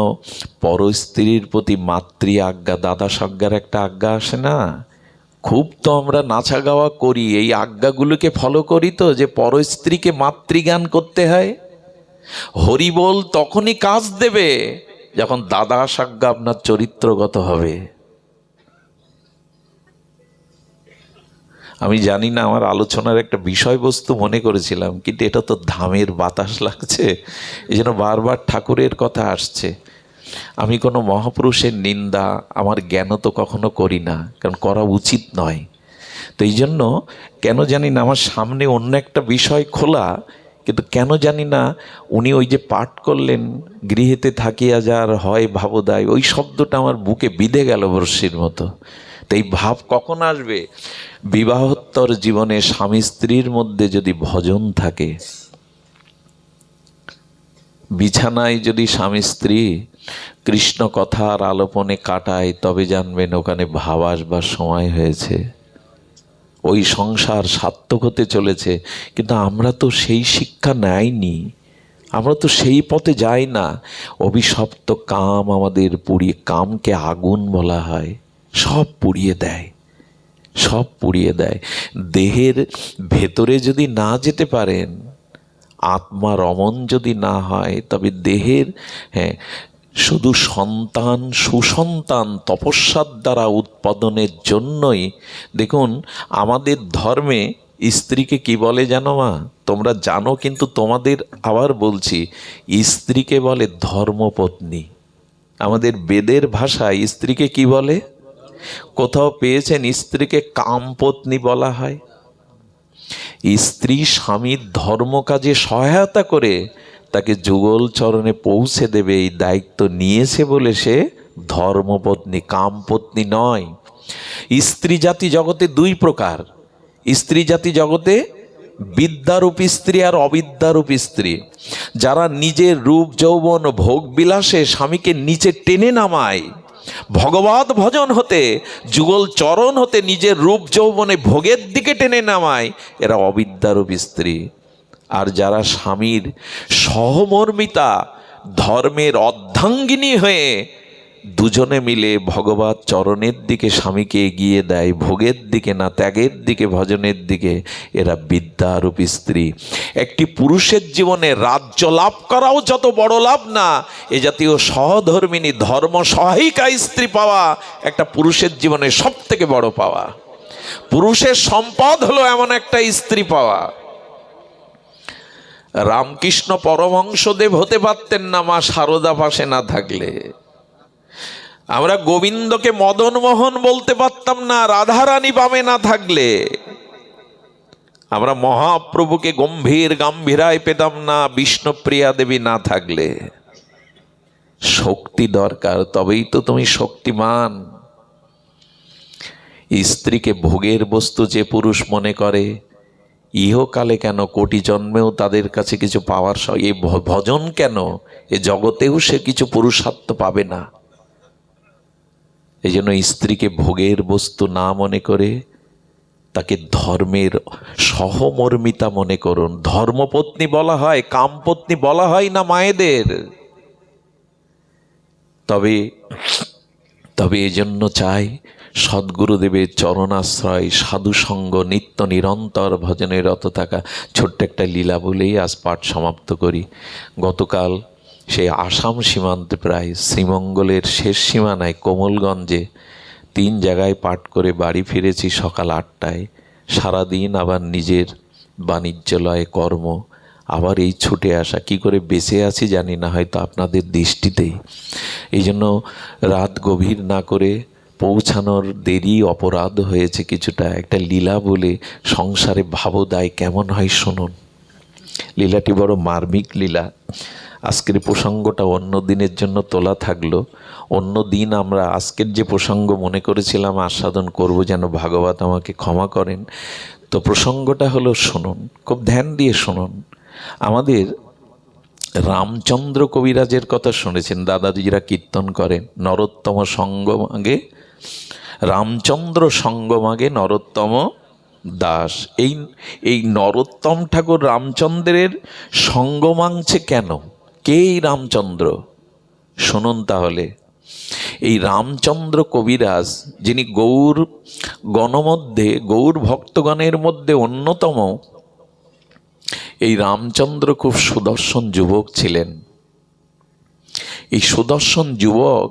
পর স্ত্রীর প্রতি মাতৃ আজ্ঞা, দাদা সজ্ঞার একটা আজ্ঞা আসে না। খুব তো আমরা নাচা গাওয়া করি, এই আজ্ঞাগুলোকে ফলো করি তো, যে পর স্ত্রীকে মাতৃজ্ঞান করতে হয়। হরি বল তখনই কাজ দেবে যখন দাদা সজ্ঞা আপনার চরিত্রগত হবে। আমি জানি না, আমার আলোচনার একটা বিষয়বস্তু মনে করেছিলাম, কিন্তু এটা তো ধামের বাতাস লাগছে, এই জন্য বারবার ঠাকুরের কথা আসছে। আমি কোনো মহাপুরুষের নিন্দা, আমার জ্ঞান তো কখনো করি না, কারণ করা উচিত নয়। তো এই জন্য কেন জানি না, আমার সামনে অন্য একটা বিষয় খোলা, কিন্তু কেন জানি না উনি ওই যে পাঠ করলেন, গৃহেতে থাকিয়া যার হয় ভাবদায়, ওই শব্দটা আমার বুকে বিঁধে গেল বর্ষির মতো। তো এই ভাব কখন আসবে? বিবাহোত্তর জীবনে স্বামী স্ত্রীর মধ্যে যদি ভজন থাকে, বিছানায় যদি স্বামী স্ত্রী কৃষ্ণ কথার আলোপনে কাটায়, তবে জানবেন ওখানে ভাব আসবার সময় হয়েছে, ওই সংসার সার্থক হতে চলেছে। কিন্তু আমরা তো সেই শিক্ষা নেইনি, আমরা তো সেই পথে যাই না। অভিশপ্ত কাম আমাদের পুড়িয়ে, কামকে আগুন বলা হয়, সব পুড়িয়ে দেয়, সব পুড়িয়ে দেয়। দেহের ভেতরে যদি না যেতে পারেন, আত্মা রমণ যদি না হয়, তবে দেহের শুধু সন্তান, সুসন্তান তপস্যার দ্বারা উৎপাদনের জন্যই। দেখুন আমাদের ধর্মে স্ত্রীকে কি বলে জানো মা? তোমরা জানো, কিন্তু তোমাদের আবার বলছি, স্ত্রীকে বলে ধর্মপত্নী। আমাদের বেদের ভাষায় স্ত্রীকে কি বলে? কোথাও পেয়েছেন স্ত্রীকে কামপত্নী বলা হয়? স্ত্রী স্বামীর ধর্ম কাজে সহায়তা করে তাকে যুগল চরণে পৌঁছে দেবে, এই দায়িত্ব নিয়েছে বলে সে ধর্মপত্নী, কামপত্নী নয়। স্ত্রী জাতি জগতে দুই প্রকার। স্ত্রী জাতি জগতে বিদ্যারূপী স্ত্রী আর অবিদ্যারূপী স্ত্রী। যারা নিজের রূপ যৌবন ভোগ বিলাসে স্বামীকে নিচে টেনে নামায়, ভগবত ভজন হতে, যুগল চরণ হতে নিজের রূপ যৌবনে ভোগের দিকে টেনে নামায়, এরা অবিদ্যারূপী স্ত্রী। আর যারা স্বামীর সহমর্মিতা, ধর্মের অর্ধাঙ্গিনী হয়ে দুজনে মিলে ভগবত চরণের দিকে স্বামীকে এগিয়ে দেয়, ভোগের দিকে না, ত্যাগের দিকে, ভজনের দিকে, এরা বিদ্যারূপী স্ত্রী। একটি পুরুষের জীবনে রাজ্য লাভ করাও যত বড় লাভ না, এ জাতীয় সহধর্মিনী, ধর্ম সহায়িকা স্ত্রী পাওয়া একটা পুরুষের জীবনে সব থেকে বড় পাওয়া। পুরুষের সম্পদ হলো এমন একটা স্ত্রী পাওয়া। রামকৃষ্ণ পরমহংসদেব হতে পারতেন না মা শারদা পাশে না থাকলে। আমরা গোবিন্দকে মদন মোহন বলতে পারতাম না রাধারানী বামে না থাকলে। আমরা মহাপ্রভুকে গম্ভীর গাম্ভীরায় পেতাম না বিষ্ণুপ্রিয়া দেবী না থাকলে। শক্তি দরকার, তবেই তো তুমি শক্তিমান। স্ত্রীকে ভোগের বস্তু যে পুরুষ মনে করে, ইহকালে কেন কোটি জন্মেও তাদের কাছে কিছু পাওয়ার, এই ভজন কেন, এ জগতেও সে কিছু পুরুষার্থ পাবে না। এই জন্য স্ত্রীকে ভোগের বস্তু না মনে করে তাকে ধর্মের সহমর্মিতা মনে করুন। ধর্মপত্নী বলা হয়, কামপত্নী বলা হয় না মায়েদের। তবে এই জন্য চাই সদ্গুরুদেবের চরণাশ্রয়, সাধুসঙ্গ, নিত্য নিরন্তর ভজনে রত থাকা। ছোট্ট একটা লীলা বলেই আজ পাঠ সমাপ্ত করি। গতকাল সেই আসাম সীমান্তে প্রায় শ্রীমঙ্গলের শেষ সীমানায় কোমলগঞ্জে 3 জায়গায় পাঠ করে বাড়ি ফিরেছি সকাল 8টায়। সারাদিন আবার নিজের বাণিজ্যলয়ে কর্ম, আবার এই ছুটে আসা। কি করে বেঁচে আছি জানি না, হয়তো আপনাদের দৃষ্টিতেই। এই জন্য রাত গভীর না করে পৌঁছানোর দেরি অপরাধ হয়েছে কিছুটা। একটা লীলা বলে সংসারে ভাবদায় কেমন হয় শুনুন। লীলাটি বড় মার্মিক লীলা। আজকের প্রসঙ্গটা অন্য দিনের জন্য তোলা থাকলো। অন্য দিন আমরা আজকের যে প্রসঙ্গ মনে করেছিলাম আস্বাদন করব, যেন ভাগবত আমাকে ক্ষমা করেন। তো প্রসঙ্গটা হলো, শুনুন, খুব ধ্যান দিয়ে শুনুন। আমাদের রামচন্দ্র কবিরাজের কথা শুনেছেন, দাদাজিরা কীর্তন করেন, নরোত্তম সঙ্গমাগে রামচন্দ্র সঙ্গমাগে নরোত্তম দাস। এই নরোত্তম ঠাকুর রামচন্দ্রের সঙ্গ মাংছে কেন? কে এই রামচন্দ্র? শুনুন তাহলে। এই রামচন্দ্র কবিরাজ, যিনি গৌর গণমধ্যে, গৌর ভক্তগণের মধ্যে অন্যতম, এই রামচন্দ্র খুব সুদর্শন যুবক ছিলেন। এই সুদর্শন যুবক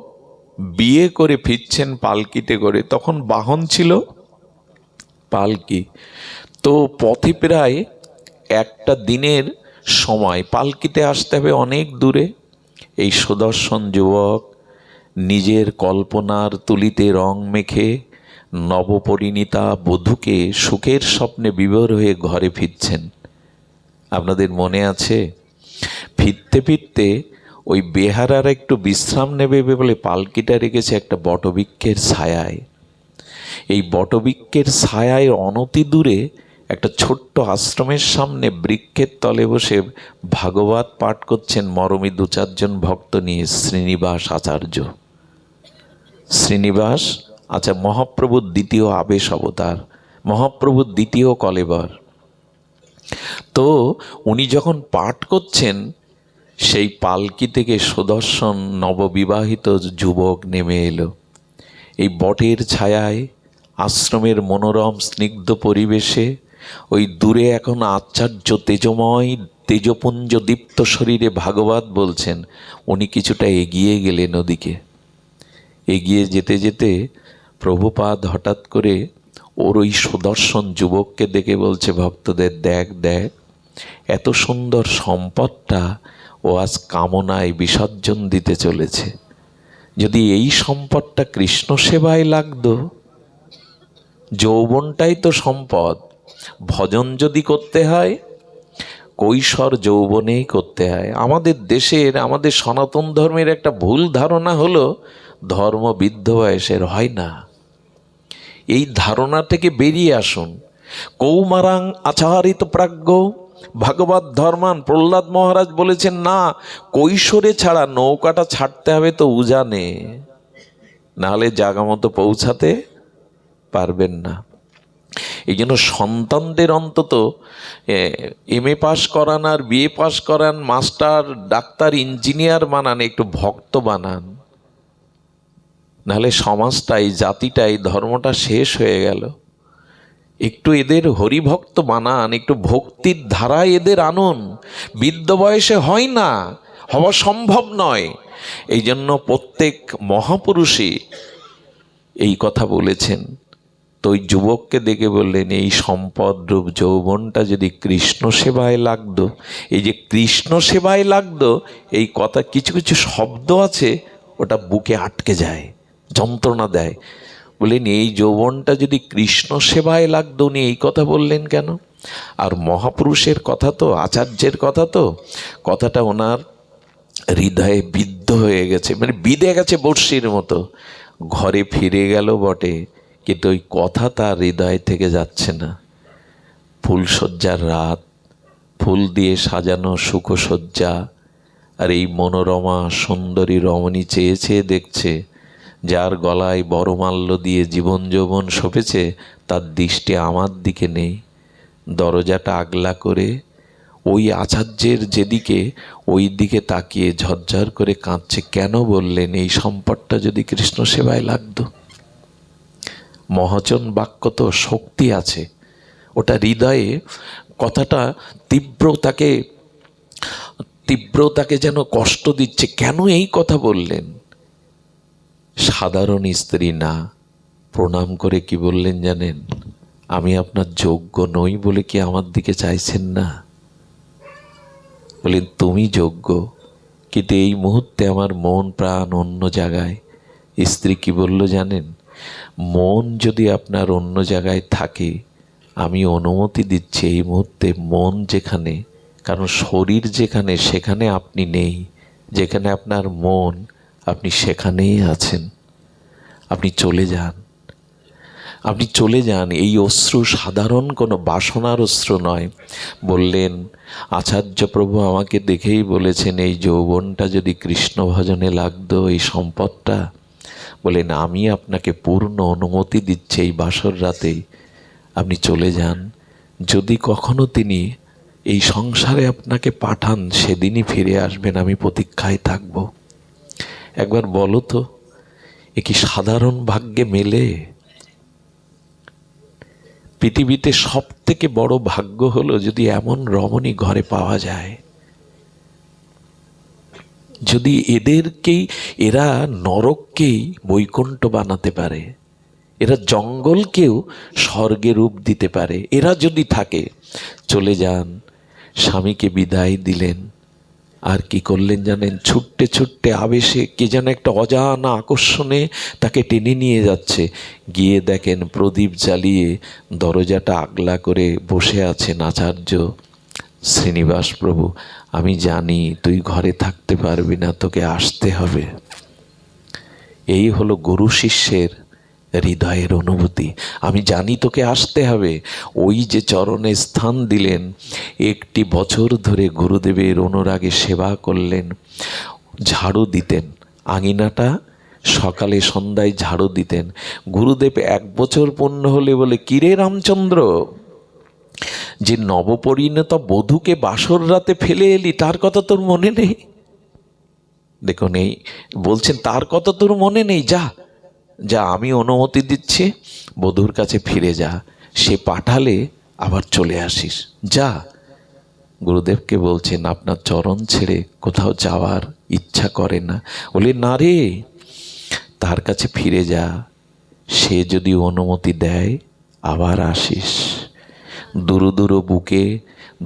বিয়ে করে ফিরছেন পালকিতে করে। তখন বাহন ছিল পালকি। তো পথে প্রায় একটা দিনের সময়, পালকিতে আসতে হবে অনেক দূরে। এই সুদর্শন যুবক নিজের কল্পনার তুলিতে রং মেখে নবপরিণীতা বধূকে সুখের স্বপ্নে বিভোর হয়ে ঘরে ফিরছেন। আপনাদের মনে আছে? ফিরতে ফিরতে ওই বেহারার একটু বিশ্রাম নেবে বলে পালকিটা রেখেছে একটা বটবৃক্ষের ছায়ায়। এই বটবৃক্ষের ছায়ায় অনতি দূরে একটা ছোট্ট আশ্রমের সামনে বৃক্ষের তলে বসে ভাগবত পাঠ করছেন মরমী দু চারজন ভক্ত নিয়ে শ্রীনিবাস আচার্য। শ্রীনিবাস মহাপ্রভুর দ্বিতীয় আবেশ অবতার, মহাপ্রভুর দ্বিতীয় কলেবর। তো উনি যখন পাঠ করছেন, সেই পালকি থেকে সুদর্শন নববিবাহিত যুবক নেমে এলো। এই বটের ছায়ায় আশ্রমের মনোরম স্নিগ্ধ পরিবেশে ওই দূরে এখন আচার্য তেজময় তেজপুঞ্জ দীপ্ত শরীরে ভাগবত বলছেন। উনি কিছুটা এগিয়ে গেলেন ওদিকে। এগিয়ে যেতে যেতে প্রভুপাদ হঠাৎ করে ওর ওই সুদর্শন যুবককে দেখে বলছে ভক্তদের, দেখ দেখ, এত সুন্দর সম্পদটা ও আজ কামনায় বিসর্জন দিতে চলেছে। যদি এই সম্পদটা কৃষ্ণ সেবায় লাগতো, যৌবনটাই তো সম্পদ। ভজন যদি করতে হয় কৈশোর যৌবনেই করতে হয়। আমাদের দেশের, আমাদের সনাতন ধর্মের একটা ভুল ধারণা হলো ধর্ম বৃদ্ধ বয়সের হয় না। এই ধারণা থেকে বেরিয়ে আসুন। কৌমারাং আচারিত প্রাজ্ঞ ভাগবত ধর্মান। প্রহ্লাদ মহারাজ বলেছেন, না, কৈশোরে ছাড়া নৌকাটা ছাড়তে হবে তো উজানে, নাহলে জায়গা মতো পৌঁছাতে পারবেন না। এই জন্য সন্তানদের অন্তত MA পাস করান আর BA পাস করান, মাস্টার, ডাক্তার, ইঞ্জিনিয়ার বানান, একটু ভক্ত বানান, নাহলে সমাজটাই, জাতিটাই, ধর্মটা শেষ হয়ে গেল। একটু এদের হরিভক্ত বানান, একটু ভক্তির ধারায় এদের আনুন। বৃদ্ধ বয়সে হয় না, হওয়া সম্ভব নয়। এই জন্য প্রত্যেক মহাপুরুষই এই কথা বলেছেন। তো ওই যুবককে দেখে বললেন, এই সম্পদ রূপ যৌবনটা যদি কৃষ্ণ সেবায় লাগতো, এই যে কৃষ্ণ সেবায় লাগতো, এই কথা কিছু কিছু শব্দ আছে ওটা বুকে আটকে যায়, যন্ত্রণা দেয়। বললেন, এই যৌবনটা যদি কৃষ্ণ সেবায় লাগতো, উনি এই কথা বললেন কেন? আর মহাপুরুষের কথা তো, আচার্যের কথা তো, কথাটা ওনার হৃদয়ে বিদ্ধ হয়ে গেছে, মানে বিঁধে গেছে বর্ষির মতো। ঘরে ফিরে গেল বটে, কিন্তু ওই কথা তার হৃদয় থেকে যাচ্ছে না। ফুলশয্যার রাত, ফুল দিয়ে সাজানো সুখসজ্জা, আর এই মনোরমা সুন্দরী রমণী চেয়ে চেয়ে দেখছে। যার গলায় বড়মাল্য দিয়ে জীবন যৌবন সপেছে, তার দৃষ্টি আমার দিকে নেই। দরজাটা আগলা করে ওই আচার্যের যেদিকে, ওই দিকে তাকিয়ে ঝরঝর করে কাঁদছে। কেন বললেন, এই সম্পদটা যদি কৃষ্ণ সেবায় লাগতো। মহাজন বাক্য তো শক্তি আছে, ওটা হৃদয়ে কথাটা তীব্রতাকে যেন কষ্ট দিচ্ছে। কেন এই কথা বললেন? সাধারণ স্ত্রী না, প্রণাম করে কি বললেন জানেন? আমি আপনার যোগ্য নই বলে কি আমার দিকে চাইছেন না? বলেন, তুমি যোগ্য, কিন্তু এই মুহূর্তে আমার মন প্রাণ অন্য জায়গায়। স্ত্রী কি বলল জানেন? মন যদি আপনার অন্য জায়গায় থাকে, আমি অনুমতি দিচ্ছি এই মুহূর্তে মন যেখানে, কারণ শরীর যেখানে, সেখানে আপনি নেই। যেখানে আপনার মন, আপনি সেখানেই আছেন। আপনি চলে যান, আপনি চলে যান। এই অশ্রু সাধারণ কোনো বাসনার অশ্রু নয়। বললেন, আচার্য প্রভু আমাকে দেখেই বলেছেন, এই যৌবনটা যদি কৃষ্ণ ভজনে লাগতো, এই সম্পদটা। বলেন, আমি আপনাকে পূর্ণ অনুমতি দিচ্ছি এই বাসর রাতেই আপনি চলে যান। যদি কখনো তিনি এই সংসারে আপনাকে পাঠান, সেদিনই ফিরে আসবেন, আমি প্রতীক্ষায় থাকব। একবার বলো তো, এ কি সাধারণ ভাগ্যে মেলে? পৃথিবীতে সব থেকে বড় ভাগ্য হলো যদি এমন রমণী ঘরে পাওয়া যায়। যদি এরা নরককেই বৈকুণ্ঠ বানাতে পারে, এরা জঙ্গলকেও স্বর্গে রূপ দিতে পারে, এরা যদি থাকে। চলে যান, স্বামীকে বিদায় দিলেন। আর কি করলেন জানেন? ছুটতে ছুটতে আবেশে কে যেন একটা অজানা আকর্ষণে তাকে টেনে নিয়ে যাচ্ছে। গিয়ে দেখেন প্রদীপ জ্বালিয়ে দরজাটা আগলা করে বসে আছেন আচার্য শ্রীনিবাস প্রভু, আমি জানি তুই ঘরে থাকতে পারবি না, তোকে আসতে হবে। এই হলো গুরু শিষ্যের হৃদয়ের অনুভূতি। আমি জানি তোকে আসতে হবে। ওই যে চরণে স্থান দিলেন, একটি বছর ধরে গুরুদেবের অনুরাগে সেবা করলেন, ঝাড়ু দিতেন আঙিনাটা, সকালে সন্ধ্যায় ঝাড়ু দিতেন। গুরুদেব 1 বছর পূর্ণ হলে বলে, কিরে রামচন্দ্র, যে নবপরিণত বধূকে বাসর রাতে ফেলে এলি, তার কথা তোর মনে নেই? দেখুন, এই বলছেন তার কথা তোর মনে নেই? যা যা, আমি অনুমতি দিচ্ছি, বধূর কাছে ফিরে যা, সে পাঠালে আবার চলে আসিস, যা। গুরুদেবকে বলছেন, আপনার চরণ ছেড়ে কোথাও যাওয়ার ইচ্ছা করে না। বলে, না রে, তার কাছে ফিরে যা, সে যদি অনুমতি দেয় আবার আসিস। দূর দূর বুকে,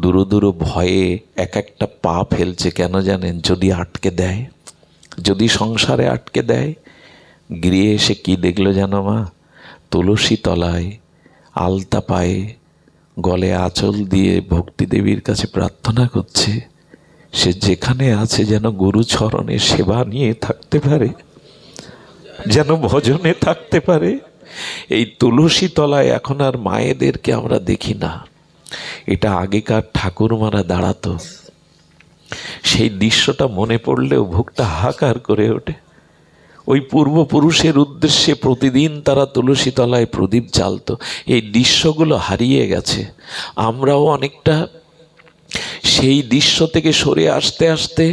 দূর দূর ভয়ে এক একটা পা ফেলছে, কেন জানেন? যদি আটকে দেয়, যদি সংসারে আটকে দেয়। গৃহে এসে কি দেখলো জানো মা? তুলসী তলায় আলতা পায়ে, গলে আঁচল দিয়ে ভক্তি দেবীর কাছে প্রার্থনা করছে। সে যেখানে আছে যেন গুরু চরণে সেবা নিয়ে থাকতে পারে, যেন ভজনে থাকতে পারে। এই তুলসী তলায় এখন আর মায়েদেরকে আমরা দেখি না। এটা আগেকার ঠাকুরমারা দাঁড়াতো। সেই দৃশ্যটা মনে পড়লেও বুকটা হাহাকার করে ওঠে। ওই পূর্বপুরুষের উদ্দেশ্যে প্রতিদিন তারা তুলসী তলায় প্রদীপ জ্বালতো। এই দৃশ্যগুলো হারিয়ে গেছে। আমরাও অনেকটা সেই দৃশ্য থেকে সরে আসতে আসতে,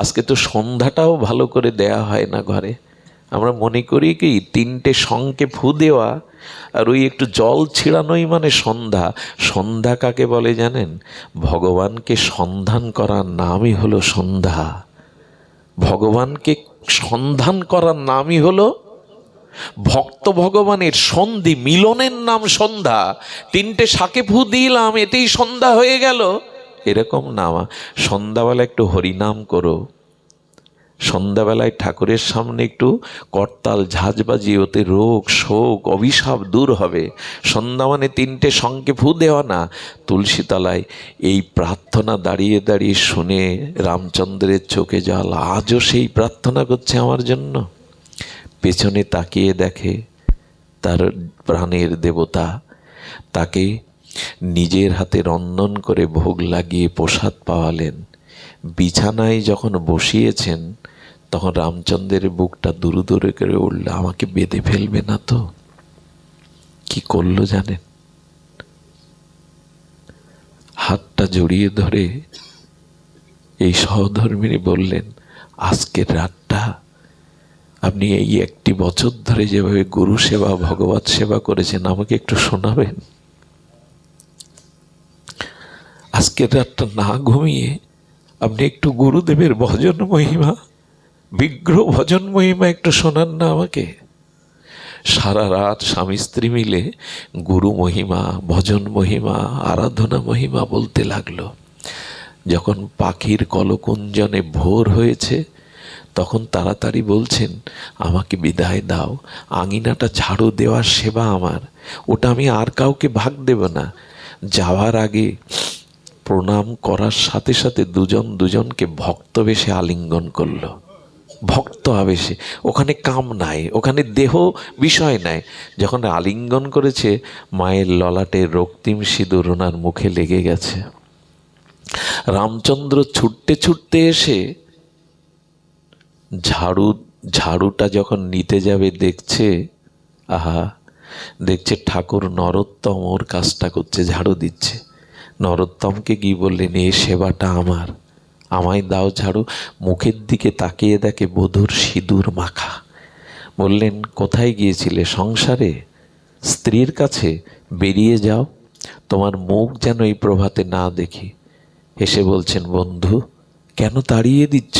আজকে তো সন্ধ্যাটাও ভালো করে দেয়া হয় না ঘরে। আমরা মনে করি কি 3টে শঙ্খে ফু দেওয়া আর ওই একটু জল ছিড়ানোই মানে সন্ধ্যা। সন্ধ্যা কাকে বলে জানেন? ভগবানকে সন্ধান করার নামই হলো সন্ধ্যা। ভগবানকে সন্ধান করার নামই হলো ভক্ত ভগবানের সন্ধি মিলনের নাম সন্ধ্যা। 3টে শাকে ফু দিলাম, এতেই সন্ধ্যা হয়ে গেল, এরকম না। সন্ধ্যাবেলা একটু হরিনাম করো, সন্ধ্যাবেলায় ঠাকুরের সামনে একটু করতাল ঝাঁঝ বাজিয়ে, ওতে রোগ শোক অভিশাপ দূর হবে। সন্ধ্যা মানে 3টে শঙ্খে ফু দেওয়া না। তুলসী তলায় এই প্রার্থনা দাঁড়িয়ে দাঁড়িয়ে শুনে রামচন্দ্রের চোখে জল। আজও সেই প্রার্থনা করছে আমার জন্য। পেছনে তাকিয়ে দেখে তার প্রাণের দেবতা তাকে নিজের হাতে রন্ধন করে ভোগ লাগিয়ে প্রসাদ পাওয়ালেন। বিছানায় যখন বসিয়েছেন, তখন রামচন্দ্রের বুকটা দুরু দুরু করে উঠল, আমাকে বেঁধে ফেলবে না তো? কি করলো জানেন? হাতটা জড়িয়ে ধরে এই সহধর্মিনী বললেন, আজকের রাতটা আপনি এই 1 বছর ধরে যেভাবে গুরু সেবা ভগবত সেবা করেছেন, আমাকে একটু শোনাবেন? আজকের রাতটা না ঘুমিয়ে আপনি একটু গুরুদেবের ভজন মহিমা, বিগ্রহ ভজন মহিমা একটু শোনান না আমাকে। সারা রাত স্বামী স্ত্রী মিলে গুরু মহিমা, ভজন মহিমা, আরাধনা মহিমা বলতে লাগলো। যখন পাখির কলকুঞ্জনে ভোর হয়েছে, তখন তাড়াতাড়ি বলছেন, আমাকে বিদায় দাও, আঙিনাটা ঝাড়ু দেওয়ার সেবা আমার, ওটা আমি আর কাউকে ভাগ দেব না। যাওয়ার আগে প্রণাম করার সাথে সাথে দুজন দুজনকে ভক্ত বেশে আলিঙ্গন করলো। ভক্ত আবেশে, ওখানে কাম নাই, ওখানে দেহ বিষয় নাই। যখন আলিঙ্গন করেছে, মায়ের ললাটে রক্তিম সিঁদুর ওনার মুখে লেগে গেছে। রামচন্দ্র ছুটতে ছুটতে এসে ঝাড়ুটা যখন নিতে যাবে, দেখছে ঠাকুর নরোত্তম ওর কাজটা করছে, ঝাড়ু দিচ্ছে। নরোত্তমকে কি বললেন, এ সেবাটা আমার, আমায় দাও ঝাড়ু। মুখের দিকে তাকিয়ে দেখে বধূর সিঁদুর মাখা। বললেন, কোথায় গিয়েছিলে? সংসারে, স্ত্রীর কাছে। বেরিয়ে যাও, তোমার মুখ যেন এই প্রভাতে না দেখি। এসে বলছেন, বন্ধু কেন তাড়িয়ে দিচ্ছ?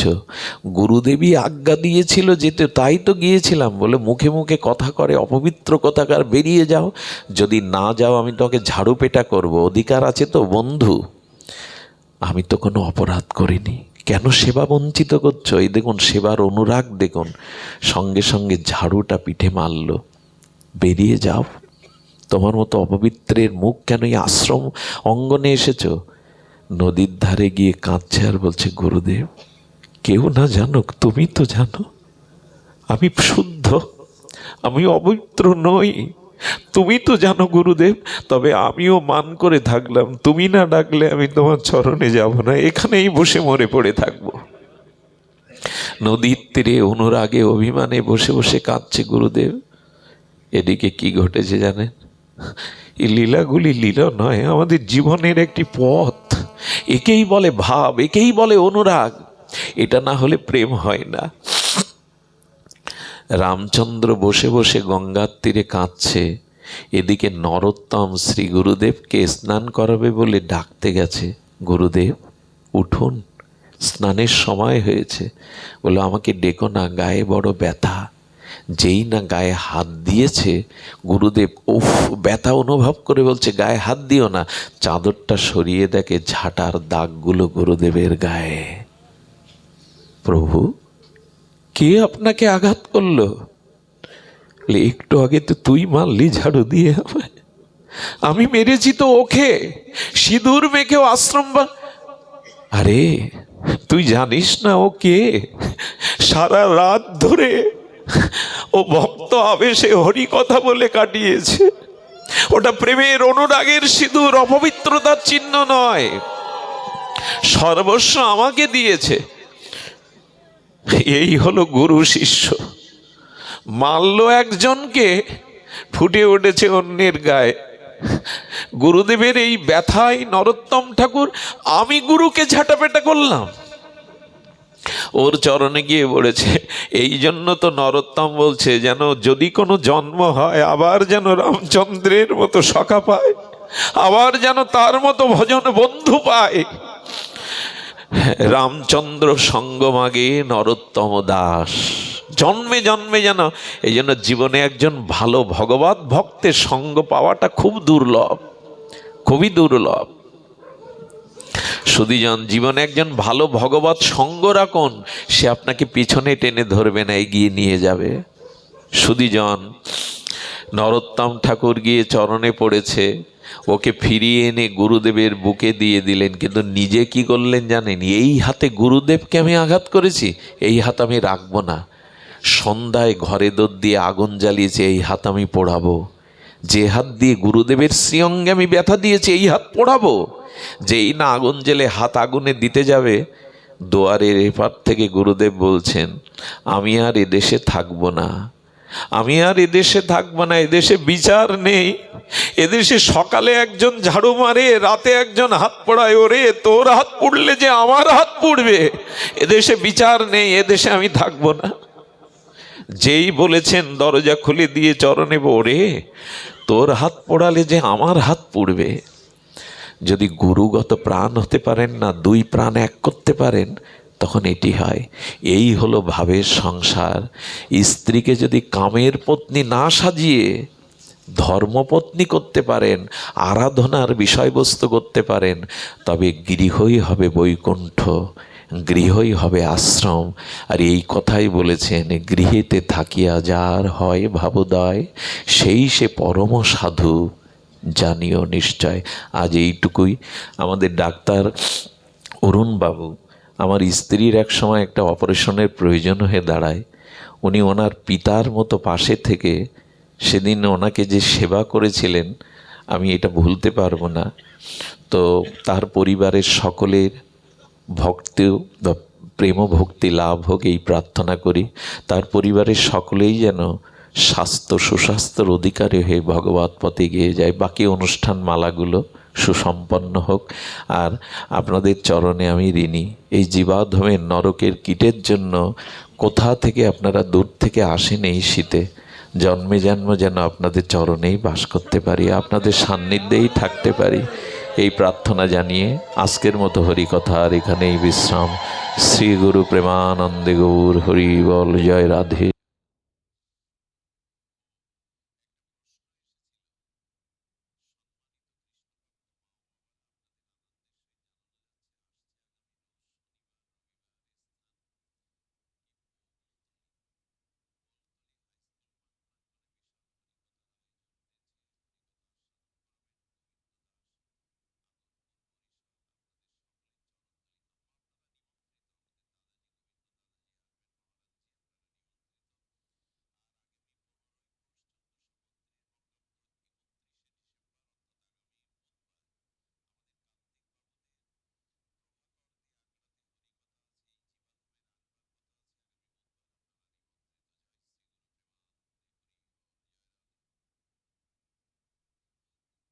গুরুদেবী আজ্ঞা দিয়েছিল যেতে, তাই তো গিয়েছিলাম। বলে, মুখে মুখে কথা করে অপবিত্র কথাকার, বেরিয়ে যাও। যদি না যাও আমি তোমাকে ঝাড়ু পেটা করবো, অধিকার আছে তো? বন্ধু, আমি তো কোনো অপরাধ করিনি, কেন সেবা বঞ্চিত করছো? এই দেখুন সেবার অনুরাগ দেখুন। সঙ্গে সঙ্গে ঝাড়ুটা পিঠে মারল। বেরিয়ে যাও, তোমার মতো অপবিত্রের মুখ কেন এই আশ্রম অঙ্গনে এসেছো? নদীর ধারে গিয়ে কাঁদছে আর বলছে, গুরুদেব কেউ না জানুক, তুমি তো জানো আমি শুদ্ধ, আমি অপবিত্র নই, তুমি তো জানো গুরুদেব। তবে আমিও মান করে থাকলাম, তুমি না ডাকলে আমি তোমার চরণে যাব না, এখানেই বসে মরে পড়ে থাকবো। নদীর তীরে অনুরাগে অভিমানে বসে বসে কাঁদছে গুরুদেব। এদিকে কি ঘটেছে জানেন? এই লীলাগুলি লীলা নয়, আমাদের জীবনের একটি পথ। একেই বলে ভাব, একেই বলে অনুরাগ। এটা না হলে প্রেম হয় না। রামচন্দ্র বসে বসে গঙ্গার তীরে কাঁদছে, এদিকে নরোত্তম শ্রী গুরুদেবকে স্নান করাবে বলে ডাকতে গেছে। গুরুদেব উঠুন, স্নানের সময় হয়েছে। বলে, আমাকে ডেকো না, গায়ে বড় ব্যথা। যেই না গায়ে হাত দিয়েছে গুরুদেব, উফ, ব্যথা অনুভব করে বলছে গায়ে হাত দিও না। চাদরটা সরিয়ে দেখে ঝাঁটার দাগগুলো গুরুদেবের গায়ে। প্রভু, কে আপনাকে আঘাত করলো? একটু আগে তো তুই মারলি ঝাড়ু দিয়ে আমায়। আমি মেরেছি তো ওকে, সিঁদুর মেখেও আশ্রম। আরে তুই জানিস না ও কে? সারা রাত ধরে ও ভক্ত আবেশে হরি কথা বলে কাটিয়েছে। ওটা প্রেমের অনুরাগের সিঁদুর, অপবিত্রতার চিহ্ন নয়। সর্বস্ব আমাকে দিয়েছে। এই হলো গুরু শিষ্য। মারল একজনকে, ফুটে উঠেছে অন্যের গায়ে। গুরুদেবের এই ব্যথায় নরোত্তম ঠাকুর, আমি গুরুকে ঝাঁটাপেটা করলাম। ওর চরণে গিয়ে পড়েছে। এই জন্য তো নরোত্তম বলছে, যেন যদি কোনো জন্ম হয় আবার যেন রামচন্দ্রের মতো সখা পায়, আবার যেন তার মতো ভজন বন্ধু পায়। রামচন্দ্র সঙ্গ মাগে নরোত্তম দাস, জন্মে জন্মে যেন। এই জন্য জীবনে একজন ভালো ভগবত ভক্তের সঙ্গ পাওয়াটা খুব দুর্লভ, খুবই দুর্লভ। সুধীজন, জীবনে একজন ভালো ভগবত সঙ্গ রাখুন, সে আপনাকে পিছনে টেনে ধরবে না, এগিয়ে নিয়ে যাবে। সুধীজন, নরোত্তম ঠাকুর গিয়ে চরণে পড়েছে, ওকে ফিরিয়ে এনে গুরুদেবের বুকে দিয়ে দিলেন। কিন্তু নিজে কি করলেন জানেন? এই হাতে গুরুদেবকে আমি আঘাত করেছি, এই হাত আমি রাখবো না। সন্ধ্যায় ঘরে দোর দিয়ে আগুন জ্বালিয়েছে, এই হাত আমি পোড়াবো। যে হাত দিয়ে গুরুদেবের শ্রীঅঙ্গে আমি ব্যথা দিয়েছি, এই হাত পোড়াবো। যেই না আগুন জেলে হাত আগুনে দিতে যাবে, দুয়ারের এপার থেকে গুরুদেব বলছেন, আমি আর এদেশে থাকবো না, আমি আর এদেশে থাকবো না। এদেশে বিচার নেই। এদেশে সকালে একজন ঝাড়ু মারে, রাতে একজন হাত পোড়ায়। ওরে, তোর হাত পুড়লে যে আমার হাত পুড়বে। এদেশে বিচার নেই, এদেশে আমি থাকবো না। যেই বলেছেন দরজা খুলে দিয়ে চরণে, ওরে তোর হাত পোড়ালে যে আমার হাত পুড়বে। যদি গুরুগত প্রাণ হতে পারেন না, দুই প্রাণ এক করতে পারেন, তখন এটি হয়। এই হলো ভাবের সংসার। স্ত্রীকে যদি কামের পত্নী না সাজিয়ে ধর্মপত্নী করতে পারেন, আরাধনার বিষয়বস্তু করতে পারেন, তবে গৃহই হবে বৈকুণ্ঠ, গৃহই হবে আশ্রম। আর এই কথাই বলেছেন, গৃহেতে থাকিয়া যার হয় ভাবোদয়, সেই সে পরম সাধু জানিও নিশ্চয়। আজ এইটুকুই। আমাদের ডাক্তার অরুণবাবু, আমার স্ত্রীর এক সময় একটা অপারেশনের প্রয়োজন হয়ে দাঁড়ায়। উনি ওনার পিতার মতো পাশে থেকে সেদিন ওনাকে যে সেবা করেছিলেন, আমি এটা ভুলতে পারবো না। তো তার পরিবারের সকলের ভক্তি, প্রেম ভক্তি লাভ হোক এই প্রার্থনা করি। তার পরিবারের সকলেই যেন স্বাস্থ্য সুস্বাস্থ্যের অধিকারী হয়ে ভগবত পথে এগিয়ে যায়। বাকি অনুষ্ঠান মালাগুলো সুসম্পন্ন হোক। আর আপনাদের চরণে আমি ঋণী। এই জীবাধমের নরকের কীটের জন্য কোথা থেকে আপনারা দূর থেকে আসেন, এই শীতে জন্মে জন্ম যেন আপনাদের চরণেই বাস করতে পারি, আপনাদের সান্নিধ্যেই থাকতে পারি, এই প্রার্থনা জানিয়ে আজকের মতো হরিকথা আর এখানেই বিশ্রাম। শ্রী গুরু প্রেমানন্দে গৌর হরি বল। জয় রাধে।